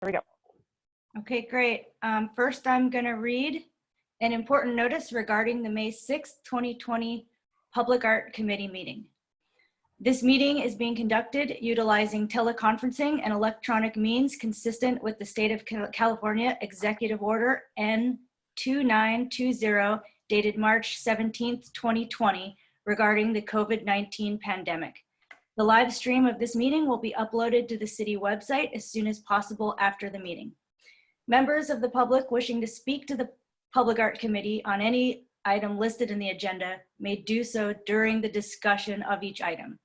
There we go. Okay, great. First, I'm going to read an important notice regarding the May 6th, 2020 Public Art Committee meeting. This meeting is being conducted utilizing teleconferencing and electronic means consistent with the State of California Executive Order N2920 dated March 17th, 2020 regarding the COVID-19 pandemic. The live stream of this meeting will be uploaded to the city website as soon as possible after the meeting. Members of the public wishing to speak to the Public Art Committee on any item listed in the agenda may do so during the discussion of each item.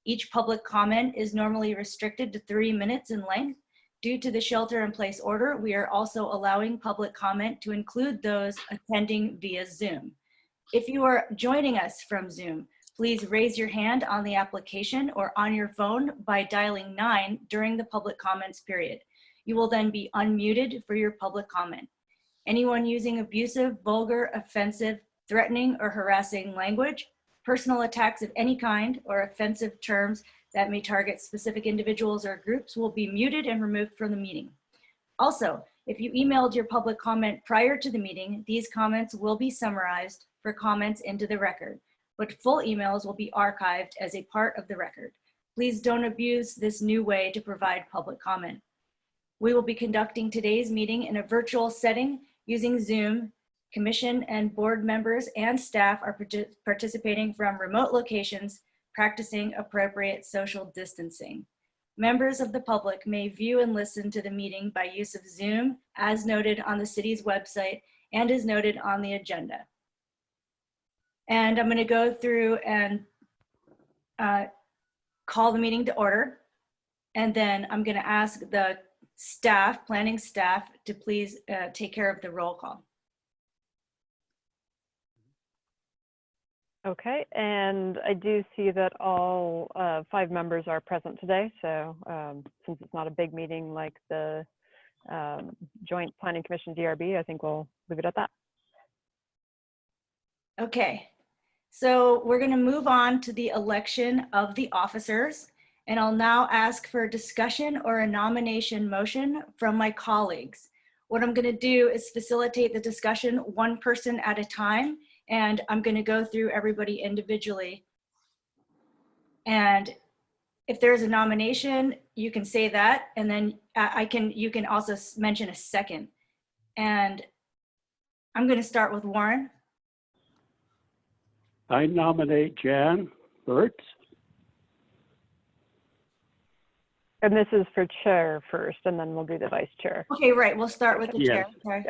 Each public comment is normally restricted to 3 minutes in length. Due to the shelter-in-place order, we are also allowing public comment to include those attending via Zoom. If you are joining us from Zoom, please raise your hand on the application or on your phone by dialing 9 during the public comments period. You will then be unmuted for your public comment. Anyone using abusive, vulgar, offensive, threatening, or harassing language, personal attacks of any kind, or offensive terms that may target specific individuals or groups will be muted and removed from the meeting. Also, if you emailed your public comment prior to the meeting, these comments will be summarized for comments into the record, but full emails will be archived as a part of the record. Please don't abuse this new way to provide public comment. We will be conducting today's meeting in a virtual setting using Zoom. Commission and board members and staff are participating from remote locations, practicing appropriate social distancing. Members of the public may view and listen to the meeting by use of Zoom as noted on the city's website and is noted on the agenda. And I'm going to go through and call the meeting to order. And then I'm going to ask the staff, planning staff, to please take care of the roll call. Okay, and I do see that all 5 members are present today. So since it's not a big meeting like the Joint Planning Commission DRB, I think we'll leave it at that. Okay, so we're going to move on to the election of the officers. And I'll now ask for a discussion or a nomination motion from my colleagues. What I'm going to do is facilitate the discussion one person at a time, and I'm going to go through everybody individually. And if there's a nomination, you can say that, and then you can also mention a second. And I'm going to start with Warren. I nominate Jan Vertz. And this is for chair first, and then we'll do the vice chair. Okay, right. We'll start with the Yes. chair. Sorry.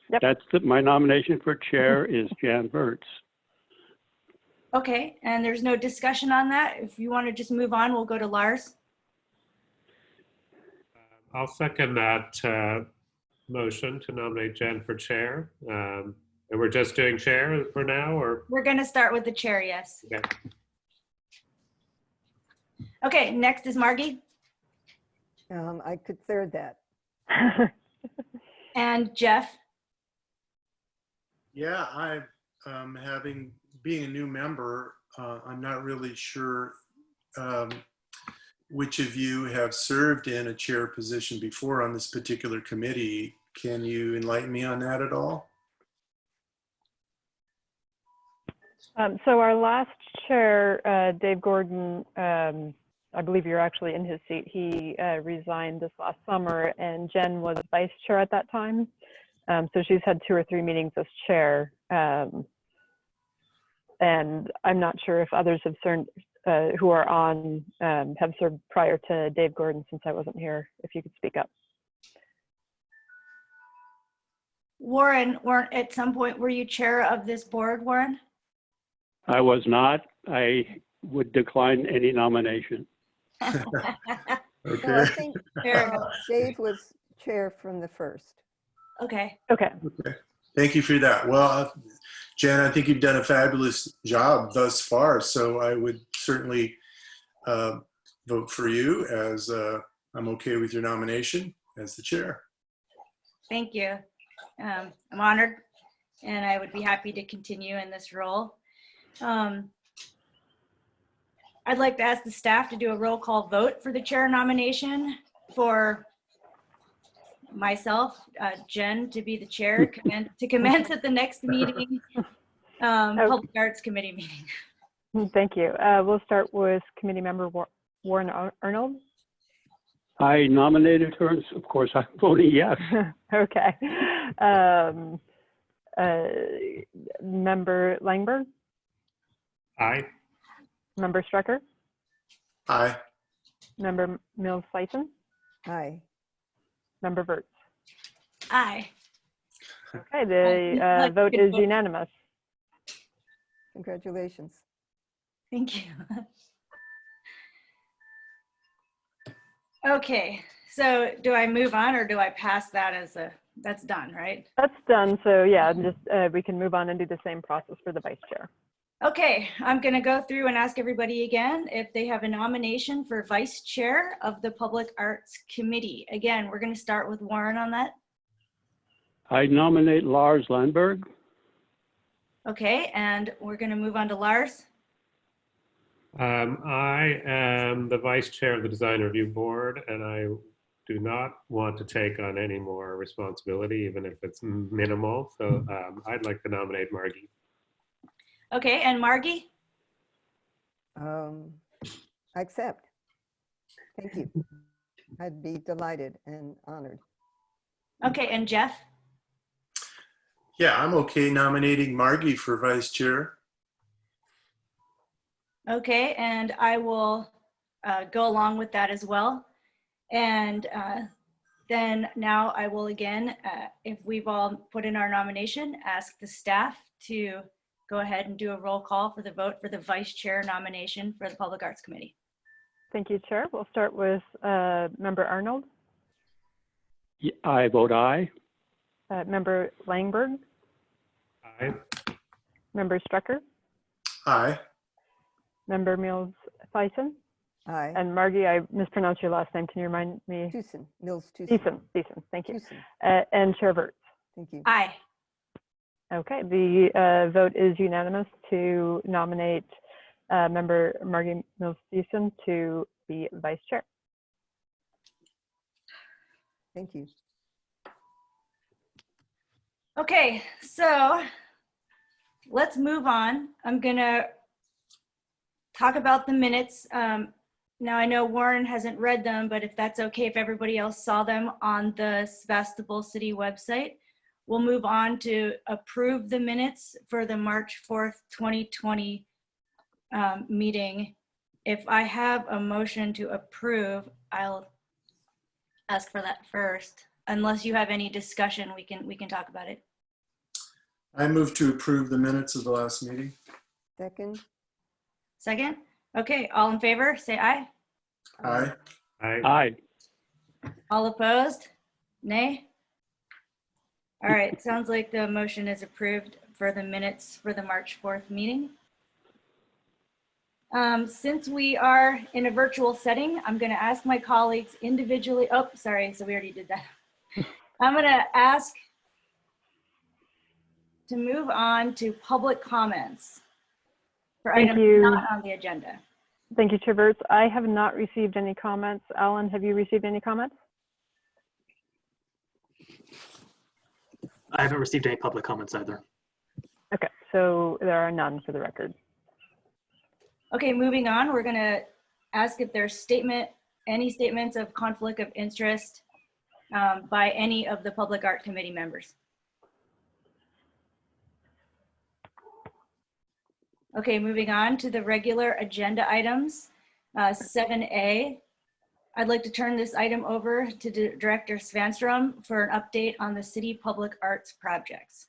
Yep. My nomination for chair is Jan Vertz. Okay, and there's no discussion on that. If you want to just move on, we'll go to Lars. I'll second that motion to nominate Jen for chair. And we're just doing chair for now, or? We're going to start with the chair, yes. Okay. Okay, next is Margie. I could third that. And Jeff. Yeah, being a new member, I'm not really sure which of you have served in a chair position before on this particular committee. Can you enlighten me on that at all? So our last chair, Dave Gordon, I believe you're actually in his seat. He resigned this last summer, and Jen was vice chair at that time. So she's had 2 or 3 meetings as chair. And I'm not sure if others have served, who are on, have served prior to Dave Gordon, since I wasn't here, if you could speak up. Warren, at some point, were you chair of this board, Warren? I was not. I would decline any nomination. Okay. No, I think Fair enough. Dave was chair from the first. Okay. Okay. Okay. Thank you for that. Well, Jen, I think you've done a fabulous job thus far, so I would certainly vote for you, as I'm okay with your nomination as the chair. Thank you. I'm honored, and I would be happy to continue in this role. I'd like to ask the staff to do a roll call vote for the chair nomination for myself, Jen, to be the chair to commence at the next meeting, Public Arts Committee meeting. Thank you. We'll start with committee member Warren Arnold. I nominated her, and of course, I'm voting yes. Okay. Member Langberg, Aye. member Strecker, Aye. member Mills-Thysen, Aye. member Vertz. Aye. Okay, the vote is unanimous. Congratulations. Thank you. Okay, so do I move on or do I pass that as that's done, right? That's done. So yeah, just we can move on and do the same process for the vice chair. Okay, I'm going to go through and ask everybody again if they have a nomination for vice chair of the Public Arts Committee. Again, we're going to start with Warren on that. I nominate Lars Langberg. Okay, and we're going to move on to Lars. I am the vice chair of the Design Review Board, and I do not want to take on any more responsibility, even if it's minimal. So I'd like to nominate Margie. Okay, and Margie? I accept. Thank you. I'd be delighted and honored. Okay, and Jeff? Yeah, I'm okay nominating Margie for vice chair. Okay, and I will go along with that as well. And then now I will again, if we've all put in our nomination, ask the staff to go ahead and do a roll call for the vote for the vice chair nomination for the Public Arts Committee. Thank you, Chair. We'll start with member Arnold, I vote aye. member Langberg, Aye. member Strecker, Aye. member Mills-Thysen, Aye. and Margie, I mispronounced your last name. Can you remind me? Thysen, Mills-Thysen. Thysen, thank you. Thysen. And Chair Vertz. Thank you. Aye. Okay, the vote is unanimous to nominate member Margie Mills-Thysen to be vice chair. Thank you. Okay, so let's move on. I'm gonna talk about the minutes. Now I know Warren hasn't read them, but if that's okay, if everybody else saw them on the Sebastopol City website, we'll move on to approve the minutes for the March 4th, 2020 meeting. If I have a motion to approve, I'll ask for that first. Unless you have any discussion, we can talk about it. I move to approve the minutes of the last meeting. Second. Second? Okay, all in favor, say aye. Aye. Aye. Aye. All opposed? Nay? All right, sounds like the motion is approved for the minutes for the March 4th meeting. Since we are in a virtual setting, I'm going to ask my colleagues individually. Oh, sorry, so we already did that. I'm going to ask to move on to public comments for Thank items you. not on the agenda. Thank you, Chair Vertz. I have not received any comments. Alan, have you received any comments? I haven't received any public comments either. Okay, so there are none for the record. Okay, moving on, we're going to ask if there's any statements of conflict of interest by any of the Public Art Committee members. Okay, moving on to the regular agenda items. 7A, I'd like to turn this item over to Director Svanstrom for an update on the city public arts projects.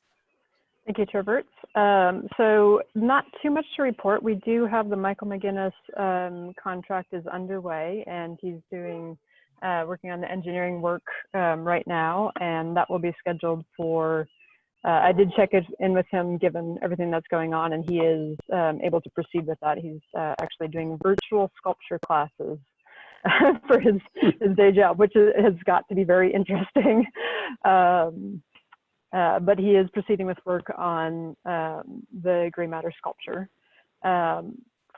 Thank you, Chair Vertz. So not too much to report. We do have the Michael McGinnis contract is underway, and he's doing working on the engineering work right now, and that will be scheduled for I did check it in with him given everything that's going on, and he is able to proceed with that. He's actually doing virtual sculpture classes for his day job, which has got to be very interesting. But he is proceeding with work on the gray matter sculpture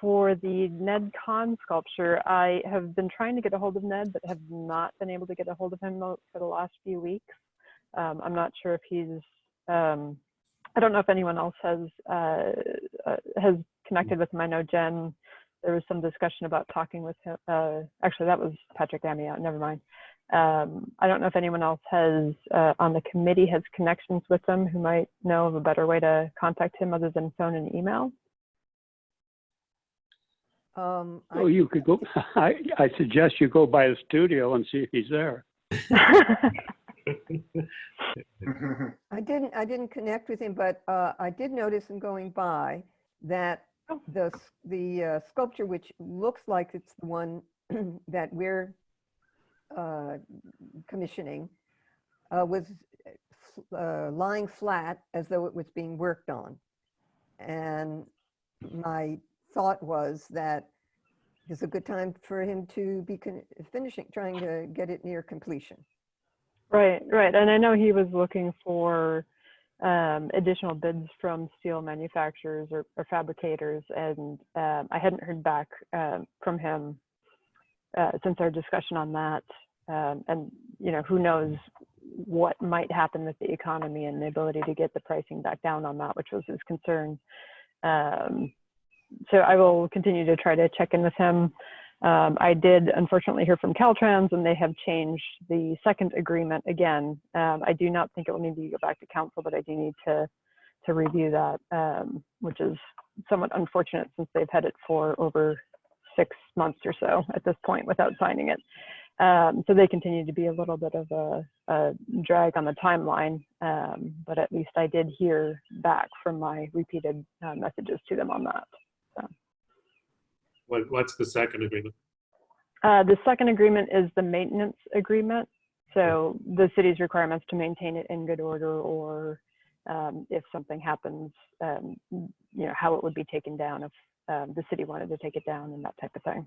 for the Ned Kahn sculpture, I have been trying to get a hold of Ned, but have not been able to get a hold of him for the last few weeks. I'm not sure if he's, I don't know if anyone else has connected with him. I know Jen, there was some discussion about talking with him. Actually, that was Patrick Amiot, never mind. I don't know if anyone else has, on the committee, has connections with him who might know of a better way to contact him other than phone and email. Oh, you could go, I suggest you go by the studio and see if he's there. I didn't connect with him, but I did notice in going by that the sculpture, which looks like it's the one that we're commissioning, was lying flat as though it was being worked on. And my thought was that it's a good time for him to be trying to get it near completion. Right. And I know he was looking for additional bids from steel manufacturers or fabricators, and I hadn't heard back from him since our discussion on that. And, you know, who knows what might happen with the economy and the ability to get the pricing back down on that, which was his concern. So I will continue to try to check in with him. I did unfortunately hear from Caltrans, and they have changed the second agreement again. I do not think it will need to go back to council, but I do need to review that, which is somewhat unfortunate since they've had it for over 6 months or so at this point without signing it. So they continue to be a little bit of a drag on the timeline, but at least I did hear back from my repeated messages to them on that. So. What's the second agreement? The second agreement is the maintenance agreement. So the city's requirements to maintain it in good order, or if something happens, you know, how it would be taken down if the city wanted to take it down and that type of thing.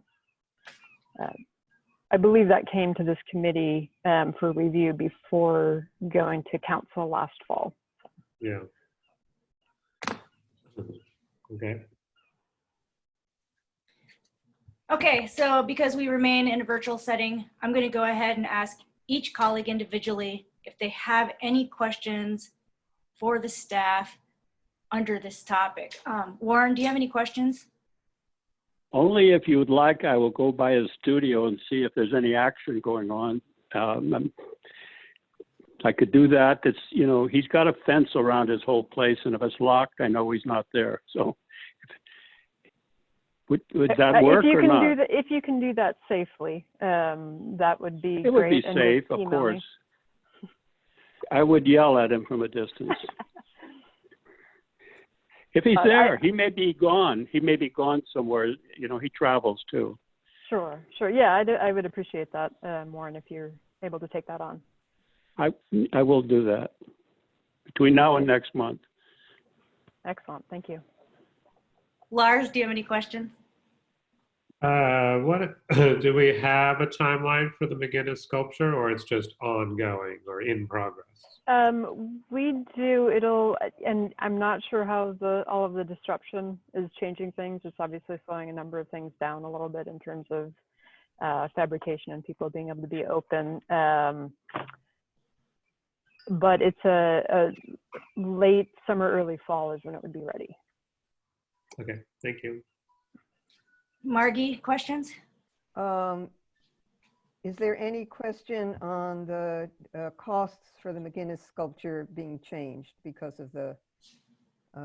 I believe that came to this committee for review before going to council last fall. Yeah. Okay. Okay, so because we remain in a virtual setting, I'm going to go ahead and ask each colleague individually if they have any questions for the staff under this topic. Warren, do you have any questions? Only if you would like, I will go by his studio and see if there's any action going on. I could do that. It's, you know, he's got a fence around his whole place, and if it's locked, I know he's not there. So would that work or not? If you can do that safely, that would be great. It would be safe, of course. I would yell at him from a distance. If he's there, he may be gone. He may be gone somewhere. You know, he travels too. Sure. Yeah, I would appreciate that, Warren, if you're able to take that on. I will do that between now and next month. Excellent. Thank you. Lars, do you have any questions? Do we have a timeline for the McGinnis sculpture, or it's just ongoing or in progress? We do. And I'm not sure how all of the disruption is changing things. It's obviously slowing a number of things down a little bit in terms of fabrication and people being able to be open. But it's a late summer, early fall is when it would be ready. Okay, thank you. Margie, questions? Is there any question on the costs for the McGinnis sculpture being changed because of the?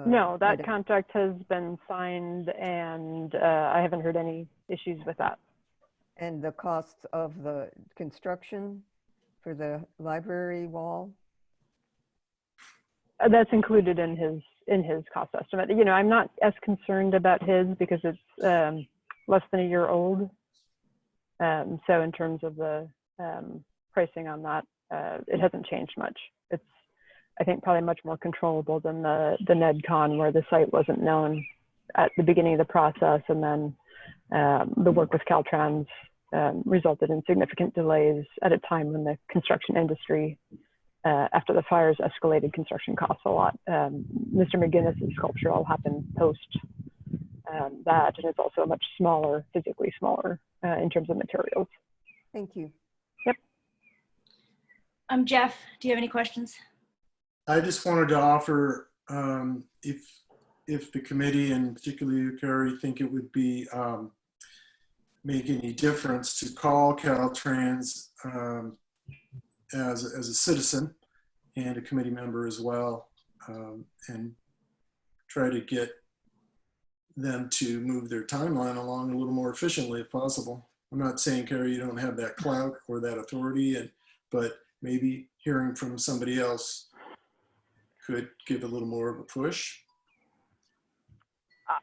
No, that contract has been signed, and I haven't heard any issues with that. And the costs of the construction for the library wall? That's included in his cost estimate. You know, I'm not as concerned about his because it's less than a year old. So in terms of the pricing on that, it hasn't changed much. It's, I think, probably much more controllable than the Ned Kahn, where the site wasn't known at the beginning of the process, and then the work with Caltrans resulted in significant delays at a time when the construction industry, after the fires, escalated construction costs a lot. Mr. McGinnis's sculpture all happened post that, and it's also much smaller, physically smaller in terms of materials. Thank you. Yep. Jeff, do you have any questions? I just wanted to offer, if the committee and particularly you, Kari, think it would be make any difference to call Caltrans as a citizen and a committee member as well, and try to get them to move their timeline along a little more efficiently if possible. I'm not saying, Kari, you don't have that clout or that authority, but maybe hearing from somebody else could give a little more of a push.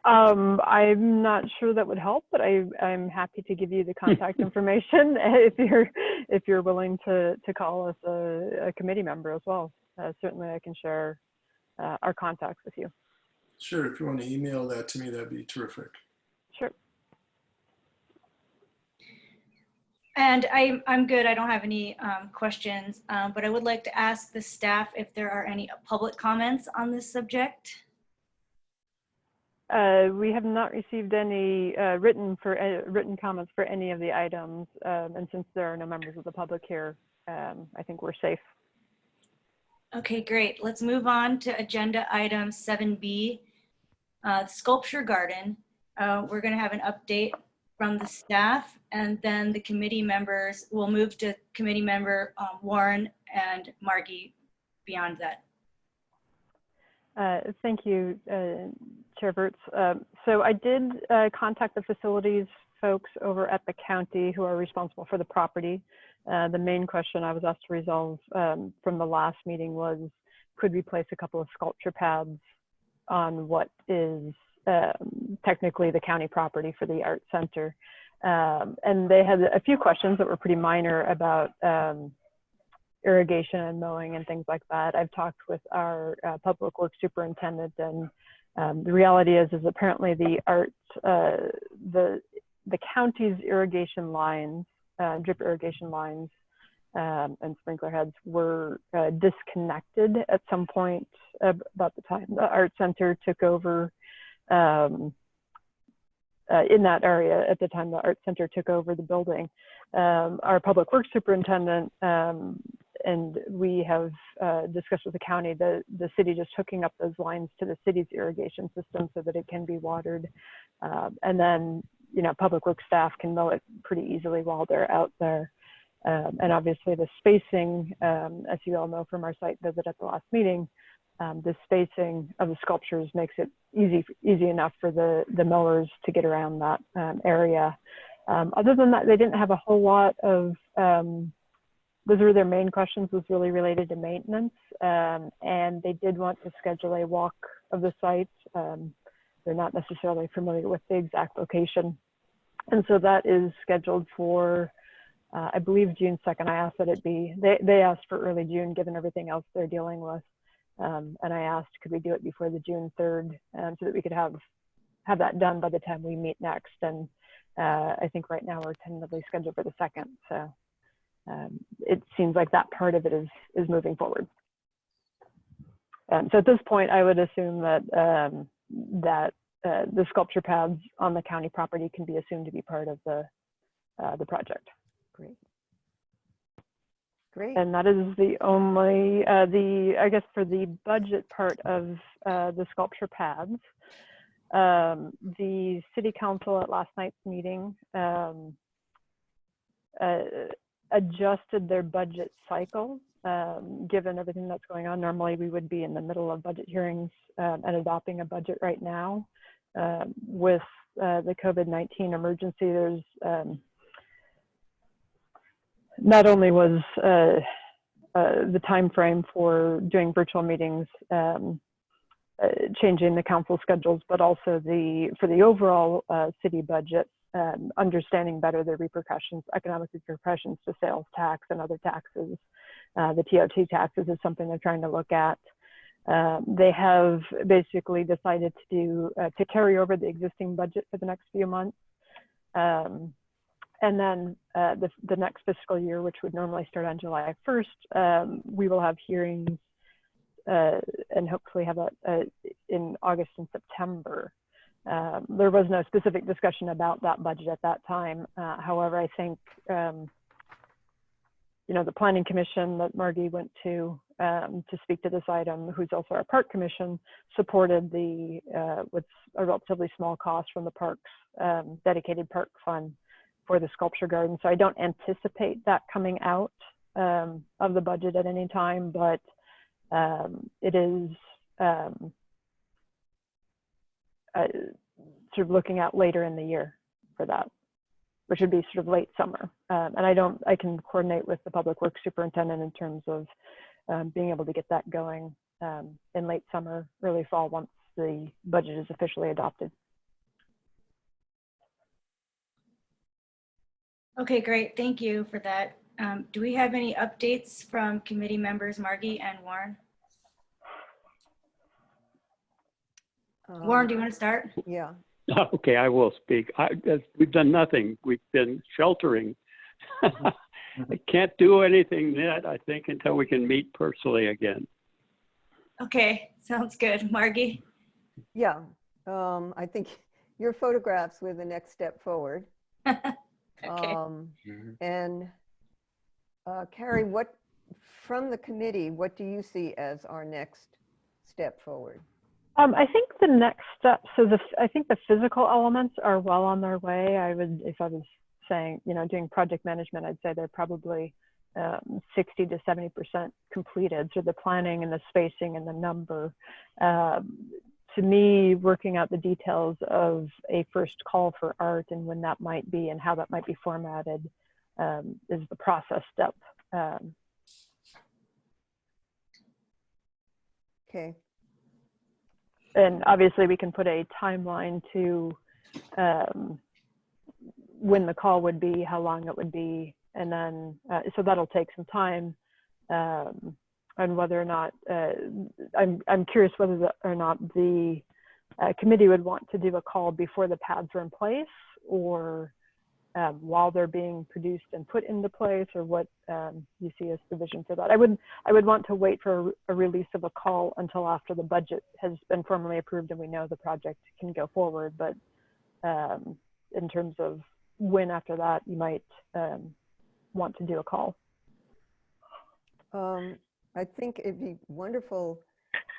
I'm not sure that would help, but I'm happy to give you the contact information if you're willing to call us a committee member as well. Certainly, I can share our contacts with you. Sure, if you want to email that to me, that'd be terrific. Sure. And I'm good. I don't have any questions, but I would like to ask the staff if there are any public comments on this subject. We have not received any written comments for any of the items, and since there are no members of the public here, I think we're safe. Okay, great. Let's move on to agenda item 7B, sculpture garden. We're going to have an update from the staff, and then the committee members will move to committee member Warren and Margie beyond that. Thank you, Chair Vertz. So I did contact the facilities folks over at the county who are responsible for the property. The main question I was asked to resolve from the last meeting was, could we place a couple of sculpture pads on what is technically the county property for the art center? And they had a few questions that were pretty minor about irrigation and mowing and things like that. I've talked with our public works superintendent, and the reality is apparently the county's irrigation lines, drip irrigation lines and sprinkler heads were disconnected at some point about the time the art center took over in that area at the time the art center took over the building. Our public works superintendent and we have discussed with the county the city just hooking up those lines to the city's irrigation system so that it can be watered. And then, you know, public works staff can mow it pretty easily while they're out there. And obviously the spacing, as you all know from our site visit at the last meeting, the spacing of the sculptures makes it easy enough for the mowers to get around that area. Other than that, they didn't have a whole lot of, those were their main questions, was really related to maintenance. And they did want to schedule a walk of the site. They're not necessarily familiar with the exact location. And so that is scheduled for, I believe, June 2nd. I asked that it be, they asked for early June, given everything else they're dealing with. And I asked, could we do it before the June 3rd so that we could have that done by the time we meet next. And I think right now we're tentatively scheduled for the 2nd. So it seems like that part of it is moving forward. So at this point, I would assume that the sculpture pads on the county property can be assumed to be part of the project. Great. Great. And that is the only, I guess for the budget part of the sculpture pads, the city council at last night's meeting adjusted their budget cycle, given everything that's going on. Normally we would be in the middle of budget hearings and adopting a budget right now. With the COVID-19 emergency, there's not only was the time frame for doing virtual meetings changing the council schedules, but also for the overall city budget, understanding better the repercussions, economic repercussions to sales tax and other taxes. The TOT taxes is something they're trying to look at. They have basically decided to carry over the existing budget for the next few months. And then the next fiscal year, which would normally start on July 1st, we will have hearings and hopefully have that in August and September. there was no specific discussion about that budget at that time. However, I think, the Planning Commission that Margie went to speak to this item, who's also our Park Commission, supported the, with a relatively small cost from the parks, dedicated park fund for the sculpture garden. So I don't anticipate that coming out of the budget at any time, but it is sort of looking at later in the year for that, which would be sort of late summer. And I can coordinate with the Public Works Superintendent in terms of being able to get that going in late summer, early fall, once the budget is officially adopted. Okay, great. Thank you for that. Do we have any updates from committee members, Margie and Warren? Warren, do you want to start? Yeah. Okay, I will speak. We've done nothing. We've been sheltering. I can't do anything yet, I think, until we can meet personally again. Okay, sounds good. Margie? Yeah, I think your photographs were the next step forward. Okay. And Kari, from the committee, what do you see as our next step forward? I think the next step, I think the physical elements are well on their way. If I was saying, doing project management, I'd say they're probably 60 to 70% completed. So the planning and the spacing and the number. To me, working out the details of a first call for art and when that might be and how that might be formatted is the process step. Okay. And obviously we can put a timeline to when the call would be, how long it would be, and then so that'll take some time. And whether or not I'm curious whether or not the committee would want to do a call before the pads are in place, or while they're being produced and put into place, or what you see as the vision for that. I would want to wait for a release of a call until after the budget has been formally approved and we know the project can go forward. But in terms of when after that you might want to do a call. I think it'd be wonderful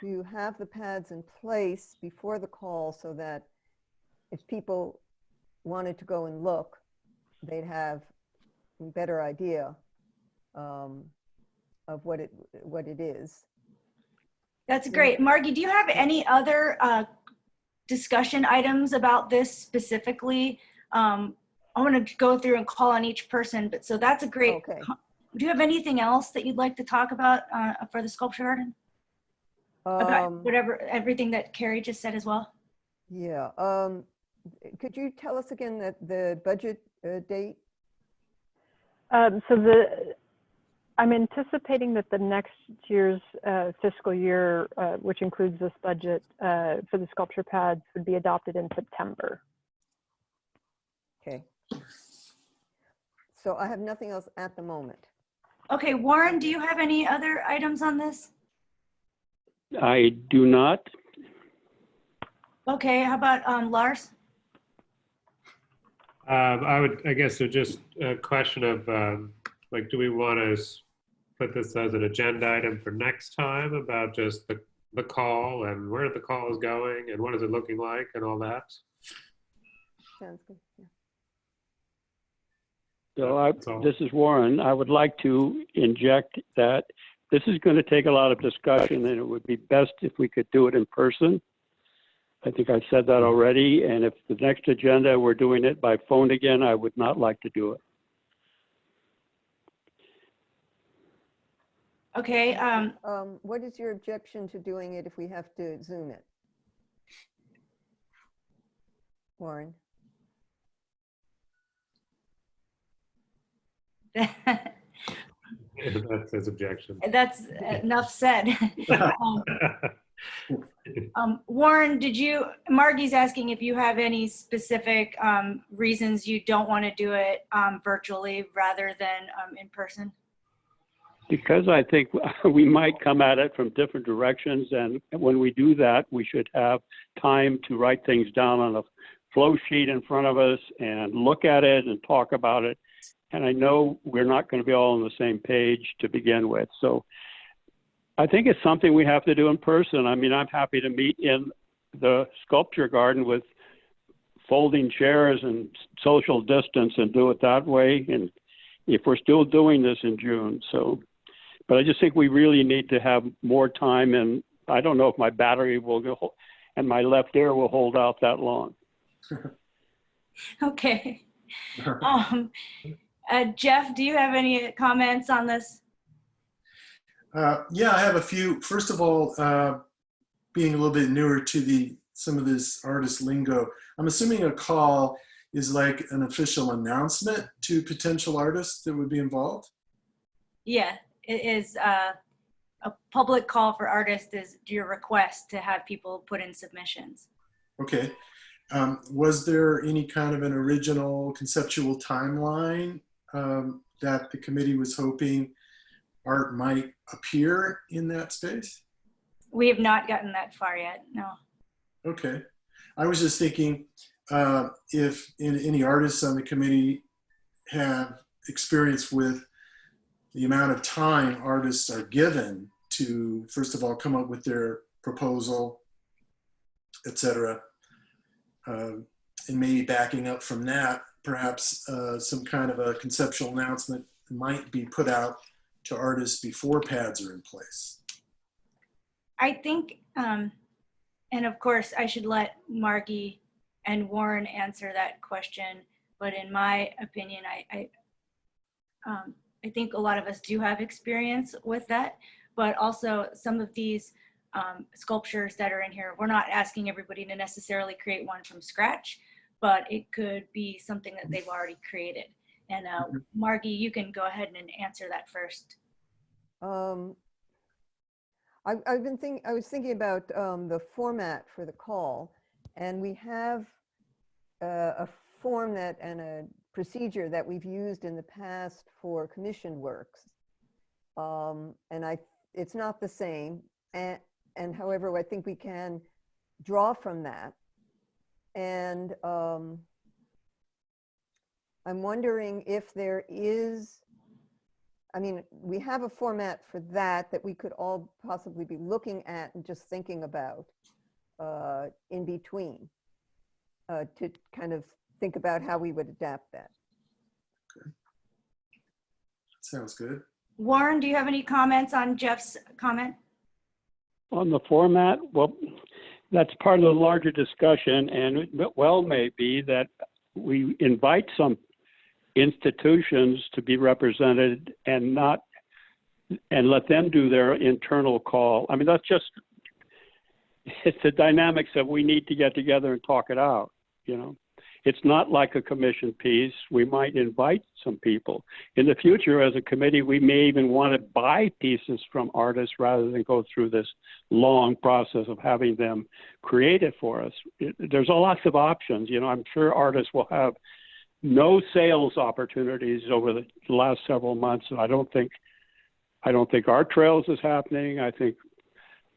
to have the pads in place before the call so that if people wanted to go and look, they'd have a better idea of what it is. That's great. Margie, do you have any other discussion items about this specifically? I want to go through and call on each person, but so that's a great. Okay. Do you have anything else that you'd like to talk about for the sculpture garden? About everything that Kari just said as well? Yeah. Could you tell us again that the budget date? I'm anticipating that the next year's fiscal year, which includes this budget for the sculpture pads, would be adopted in September. Okay. So I have nothing else at the moment. Okay, Warren, do you have any other items on this? I do not. Okay, how about Lars? I guess so just a question of like, do we want to put this as an agenda item for next time about just the call and where the call is going and what is it looking like and all that? Sounds good. Yeah. So this is Warren. I would like to inject that this is going to take a lot of discussion, and it would be best if we could do it in person. I think I said that already. And if the next agenda we're doing it by phone again, I would not like to do it. Okay. What is your objection to doing it if we have to Zoom it? Warren? That's his objection. That's enough said. Warren, Margie's asking if you have any specific reasons you don't want to do it virtually rather than in person? Because I think we might come at it from different directions, and when we do that, we should have time to write things down on a flow sheet in front of us and look at it and talk about it. And I know we're not going to be all on the same page to begin with. So I think it's something we have to do in person. I mean, I'm happy to meet in the sculpture garden with folding chairs and social distance and do it that way. And if we're still doing this in June, but I just think we really need to have more time, and I don't know if my battery will go and my left ear will hold out that long. Okay. Jeff, do you have any comments on this? Yeah, I have a few. First of all, being a little bit newer to some of this artist lingo, I'm assuming a call is like an official announcement to potential artists that would be involved? Yeah, it is a public call for artists is your request to have people put in submissions. Okay. Was there any kind of an original conceptual timeline that the committee was hoping art might appear in that space? We have not gotten that far yet, no. Okay. I was just thinking if any artists on the committee have experience with the amount of time artists are given to, first of all, come up with their proposal, etc. And maybe backing up from that, perhaps some kind of a conceptual announcement might be put out to artists before pads are in place. I think, and of course I should let Margie and Warren answer that question, but in my opinion, I think a lot of us do have experience with that, but also some of these sculptures that are in here, we're not asking everybody to necessarily create one from scratch, but it could be something that they've already created. And Margie, you can go ahead and answer that first. I was thinking about the format for the call, and we have a form and a procedure that we've used in the past for commissioned works. And it's not the same. And however, I think we can draw from that. And I'm wondering if there is, I mean, we have a format for that we could all possibly be looking at and just thinking about in between to kind of think about how we would adapt that. Okay. Sounds good. Warren, do you have any comments on Jeff's comment? On the format, well, that's part of the larger discussion, and it well may be that we invite some institutions to be represented and let them do their internal call. I mean, it's the dynamics that we need to get together and talk it out, you know. It's not like a commission piece. We might invite some people. In the future, as a committee, we may even want to buy pieces from artists rather than go through this long process of having them create it for us. There's lots of options. You know, I'm sure artists will have no sales opportunities over the last several months. I don't think Art Trails is happening. I think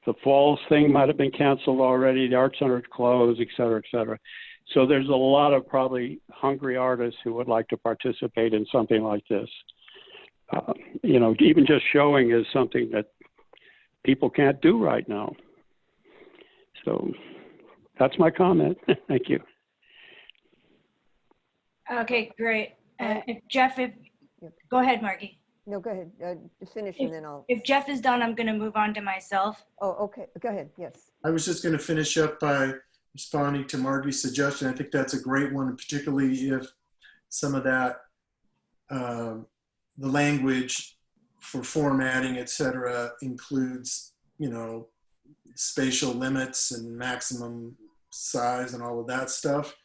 the Falls thing might have been canceled already. The Art Center is closed, et cetera, et cetera. So there's a lot of probably hungry artists who would like to participate in something like this. You know, even just showing is something that people can't do right now. So that's my comment. Thank you. Okay, great. Jeff, go ahead, Margie. No, go ahead. Just finish and then I'll. If Jeff is done, I'm going to move on to myself. Oh, okay. Go ahead. Yes. I was just going to finish up by responding to Margie's suggestion. I think that's a great one, particularly if some of that, the language for formatting, et cetera, includes, you know, spatial limits and maximum size and all of that stuff.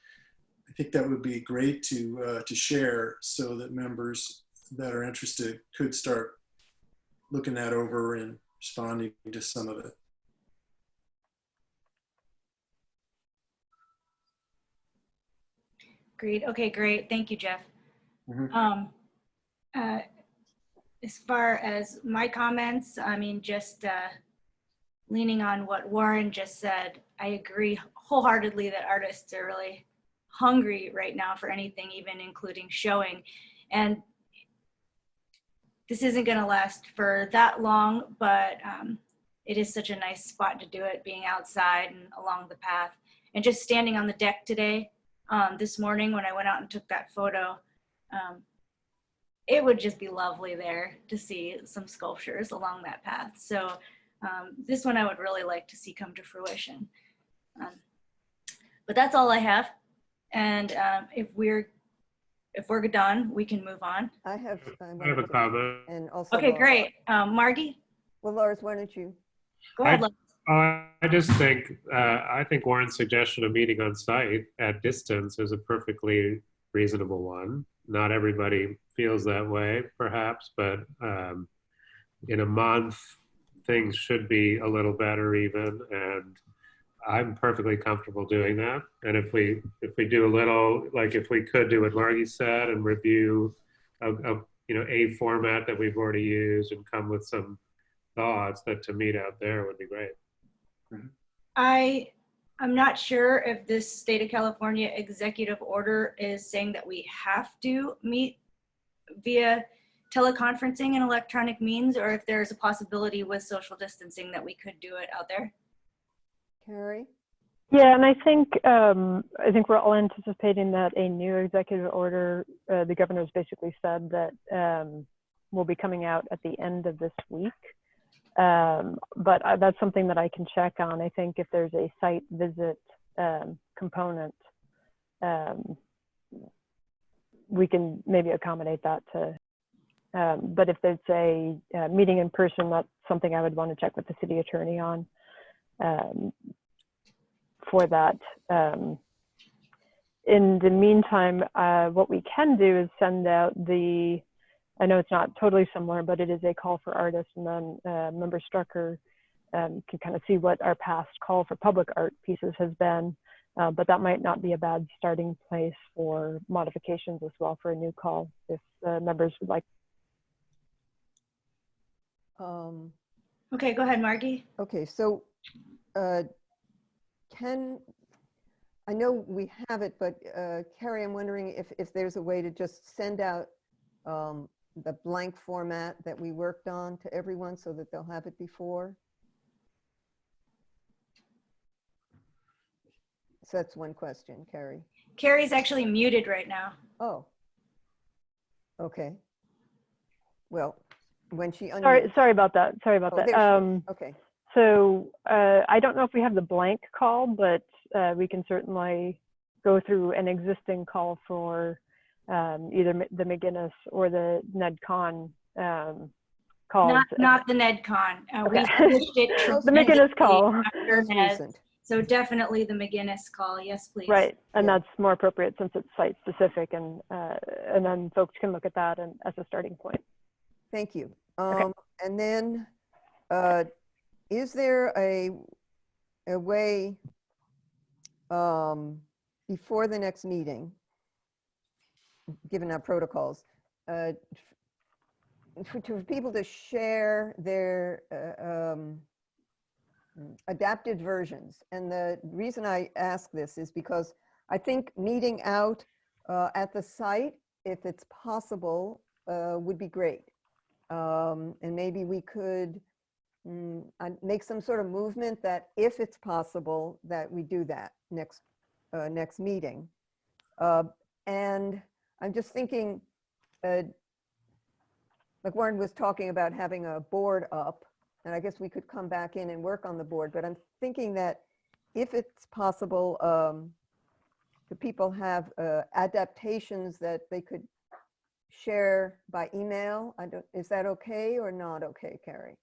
I think that would be great to share so that members that are interested could start looking that over and responding to some of it. Great. Okay, great. Thank you, Jeff. Mm-hmm. as far as my comments, I mean, just leaning on what Warren just said, I agree wholeheartedly that artists are really hungry right now for anything, even including showing. And this isn't going to last for that long, but it is such a nice spot to do it, being outside and along the path. And just standing on the deck today, this morning when I went out and took that photo, it would just be lovely there to see some sculptures along that path. So this one I would really like to see come to fruition. But that's all I have. And if we're done, we can move on. I have a comment. And also Okay, Lars. great. Margie? Well, Lars, why don't you? Go ahead. Lars. I just think, I think Warren's suggestion of meeting on site at distance is a perfectly reasonable one. Not everybody feels that way, perhaps, but in a month, things should be a little better even, and I'm perfectly comfortable doing that. And if we do a little, like if we could do what Margie said and review a format that we've already used and come with some thoughts, that to meet out there would be great. I'm not sure if this state of California executive order is saying that we have to meet via teleconferencing and electronic means, or if there's a possibility with social distancing that we could do it out there. Kari? Yeah, and I think we're all anticipating that a new executive order, the governor's basically said that will be coming out at the end of this week. But that's something that I can check on. I think if there's a site visit component, we can maybe accommodate that to, but if there's a meeting in person, that's something I would want to check with the city attorney on for that. In the meantime, what we can do is send out I know it's not totally similar, but it is a call for artists, and then Member Strucker can kind of see what our past call for public art pieces has been, but that might not be a bad starting place for modifications as well for a new call if members would like. Okay, go ahead, Margie. Okay, so I know we have it, but Kari, I'm wondering if there's a way to just send out the blank format that we worked on to everyone so that they'll have it before. So that's one question, Kari. Kari's actually muted right now. Oh, okay. Well, when she Sorry about that. Sorry about that. Okay. So I don't know if we have the blank call, but we can certainly go through an existing call for either the McGinnis or the NedCon calls. Not the NedCon. Okay. We switched it the McGinnis call. After Ned. So definitely the McGinnis call. Yes, please. Right, and that's more appropriate since it's site specific, and then folks can look at that and as a starting point. Thank you. Okay. And then, is there a way before the next meeting, given our protocols, for people to share their adapted versions? And the reason I ask this is because I think meeting out at the site, if it's possible, would be great. And maybe we could make some sort of movement that if it's possible that we do that next meeting. And I'm just thinking, like Warren was talking about having a board up, and I guess we could come back in and work on the board, but I'm thinking that if it's possible, the people have adaptations that they could share by email. Is that okay or not okay, Kari?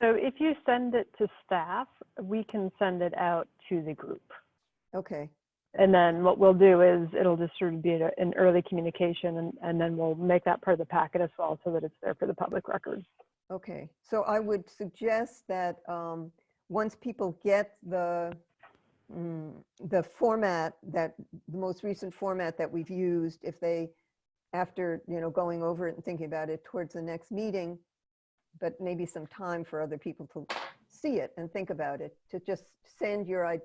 So if you send it to staff, we can send it out to the group. Okay. And then what we'll do is it'll just sort of be an early communication, and then we'll make that part of the packet as well so that it's there for the public record. Okay, so I would suggest that once people get the format, the most recent format that we've used, if they, after going over it and thinking about it towards the next meeting, but maybe some time for other people to see it and think about it, to just send your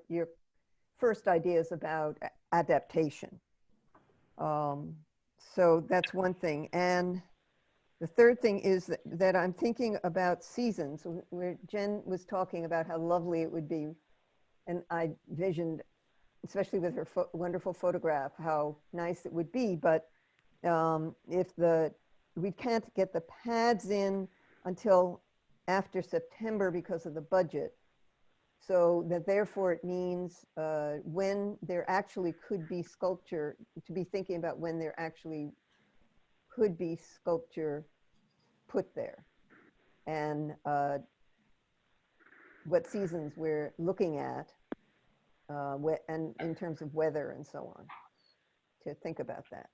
first ideas about adaptation. So that's one thing. And the third thing is that I'm thinking about seasons, where Jen was talking about how lovely it would be. And I visioned, especially with her wonderful photograph, how nice it would be. But if we can't get the pads in until after September because of the budget, so that therefore it means when there actually could be sculpture, to be thinking about when there actually could be sculpture put there, and what seasons we're looking at, and in terms of weather and so on, to think about that.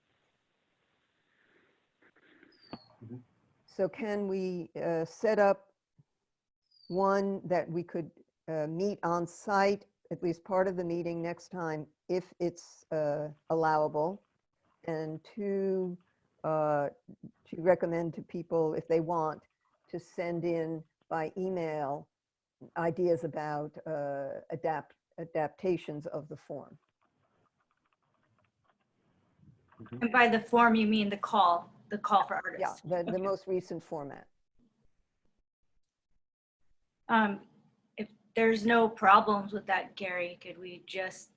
So can we set up one that we could meet on site, at least part of the meeting next time, if it's allowable, and two, to recommend to people, if they want, to send in by email ideas about adaptations of the form. And by the form, you mean the call for artists? Yeah, the most recent format. If there's no problems with that, Gary, could we just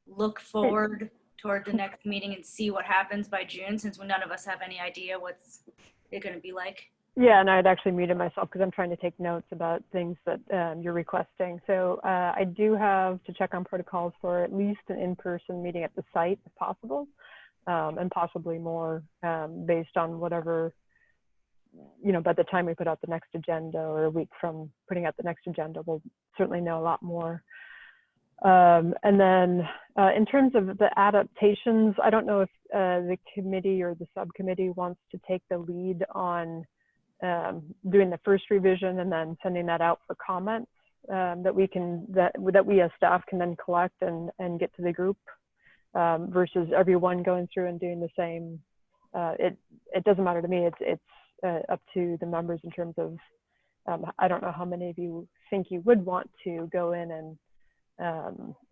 look forward toward the next meeting and see what happens by June, since none of us have any idea what's it going to be like? Yeah, and I'd actually muted myself because I'm trying to take notes about things that you're requesting. So I do have to check on protocols for at least an in-person meeting at the site if possible, and possibly more based on whatever, by the time we put out the next agenda, or a week from putting out the next agenda, we'll certainly know a lot more. And then in terms of the adaptations, I don't know if the committee or the subcommittee wants to take the lead on doing the first revision and then sending that out for comments that we as staff can then collect and get to the group, versus everyone going through and doing the same. It doesn't matter to me. It's up to the members in terms of, I don't know how many of you think you would want to go in and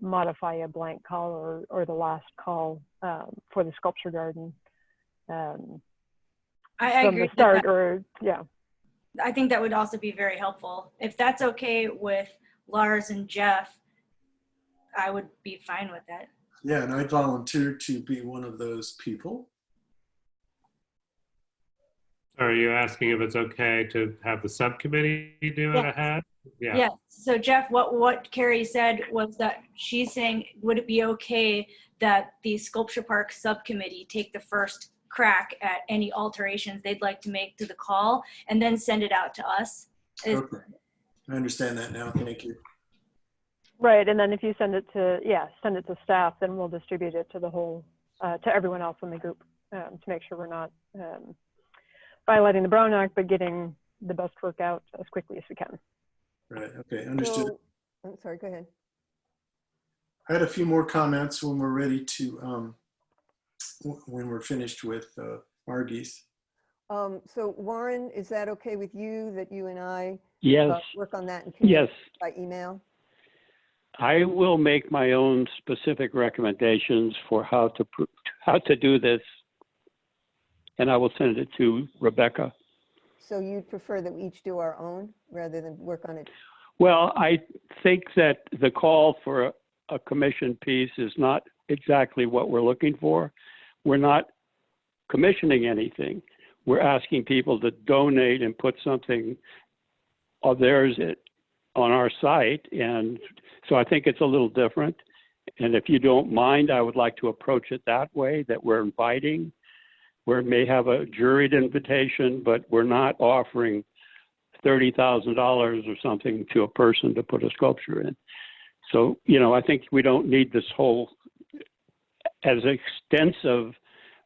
modify a blank call or the last call for the sculpture garden I from agree the start, that. or yeah. I think that would also be very helpful. If that's okay with Lars and Jeff, I would be fine with that. Yeah, and I volunteer to be one of those people. Are you asking if it's okay to have the subcommittee do it ahead? Yeah. Yeah. So Jeff, what Kari said was that she's saying, would it be okay that the Sculpture Park subcommittee take the first crack at any alterations they'd like to make to the call and then send it out to us? Okay, I understand that now. Thank you. Right, and then if you send it to staff, then we'll distribute it to the whole, to everyone else in the group, to make sure we're not violating the Brown Act, but getting the best work out as quickly as we can. Right, okay, understood. So, I'm sorry, go ahead. I had a few more comments when we're ready to, when we're finished with Margie's. So Warren, is that okay with you, that you and I Yes, work on that and yes. by email? I will make my own specific recommendations for how to do this, and I will send it to Rebecca. So you'd prefer that we each do our own rather than work on it? Well, I think that the call for a commission piece is not exactly what we're looking for. We're not commissioning anything. We're asking people to donate and put something of theirs on our site. And so I think it's a little different. And if you don't mind, I would like to approach it that way, that we're inviting, where it may have a juried invitation, but we're not offering $30,000 or something to a person to put a sculpture in. So, I think we don't need this whole, as extensive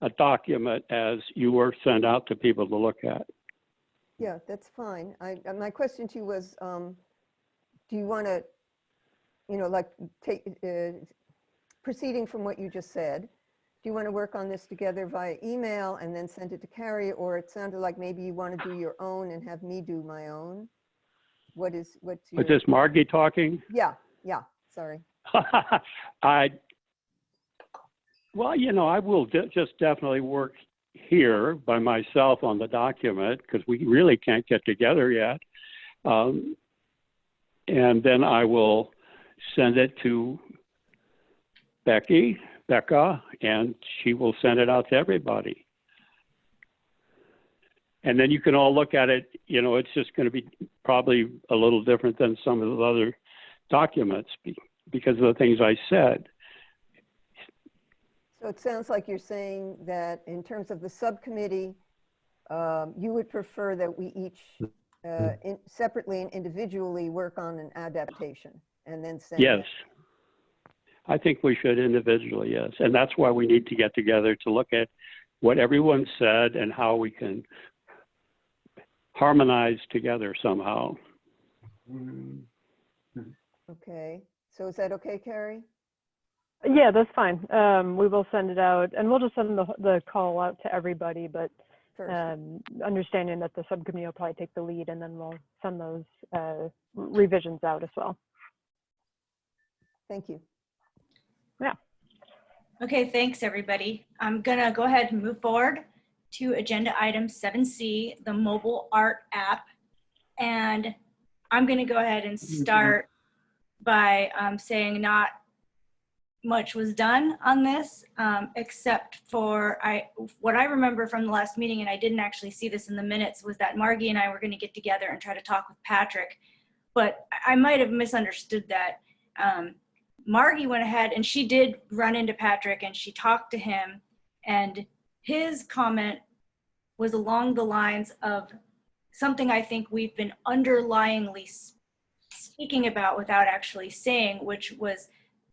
a document as you were sent out to people to look at. Yeah, that's fine. My question to you was, do you want to, like proceeding from what you just said, do you want to work on this together via email and then send it to Kari, or it sounded like maybe you want to do your own and have me do my own? What's your? Was this Margie talking? Yeah, sorry. Well, you know, I will just definitely work here by myself on the document because we really can't get together yet. And then I will send it to Becca, and she will send it out to everybody. And then you can all look at it. You know, it's just going to be probably a little different than some of the other documents because of the things I said. So it sounds like you're saying that in terms of the subcommittee, you would prefer that we each separately and individually work on an adaptation and then send Yes. it. I think we should individually, yes. And that's why we need to get together to look at what everyone said and how we can harmonize together somehow. Okay. So is that okay, Kari? Yeah, that's fine. We will send it out, and we'll just send the call out to everybody, but First. understanding that the subcommittee will probably take the lead, and then we'll send those revisions out as well. Thank you. Yeah. Okay, thanks everybody. I'm gonna go ahead and move forward to agenda item 7C, the mobile art app. And I'm gonna go ahead and start by saying not much was done on this, except for what I remember from the last meeting, and I didn't actually see this in the minutes, was that Margie and I were gonna get together and try to talk with Patrick, but I might have misunderstood that. Margie went ahead and she did run into Patrick and she talked to him, and his comment was along the lines of something I think we've been underlyingly speaking about without actually saying, which was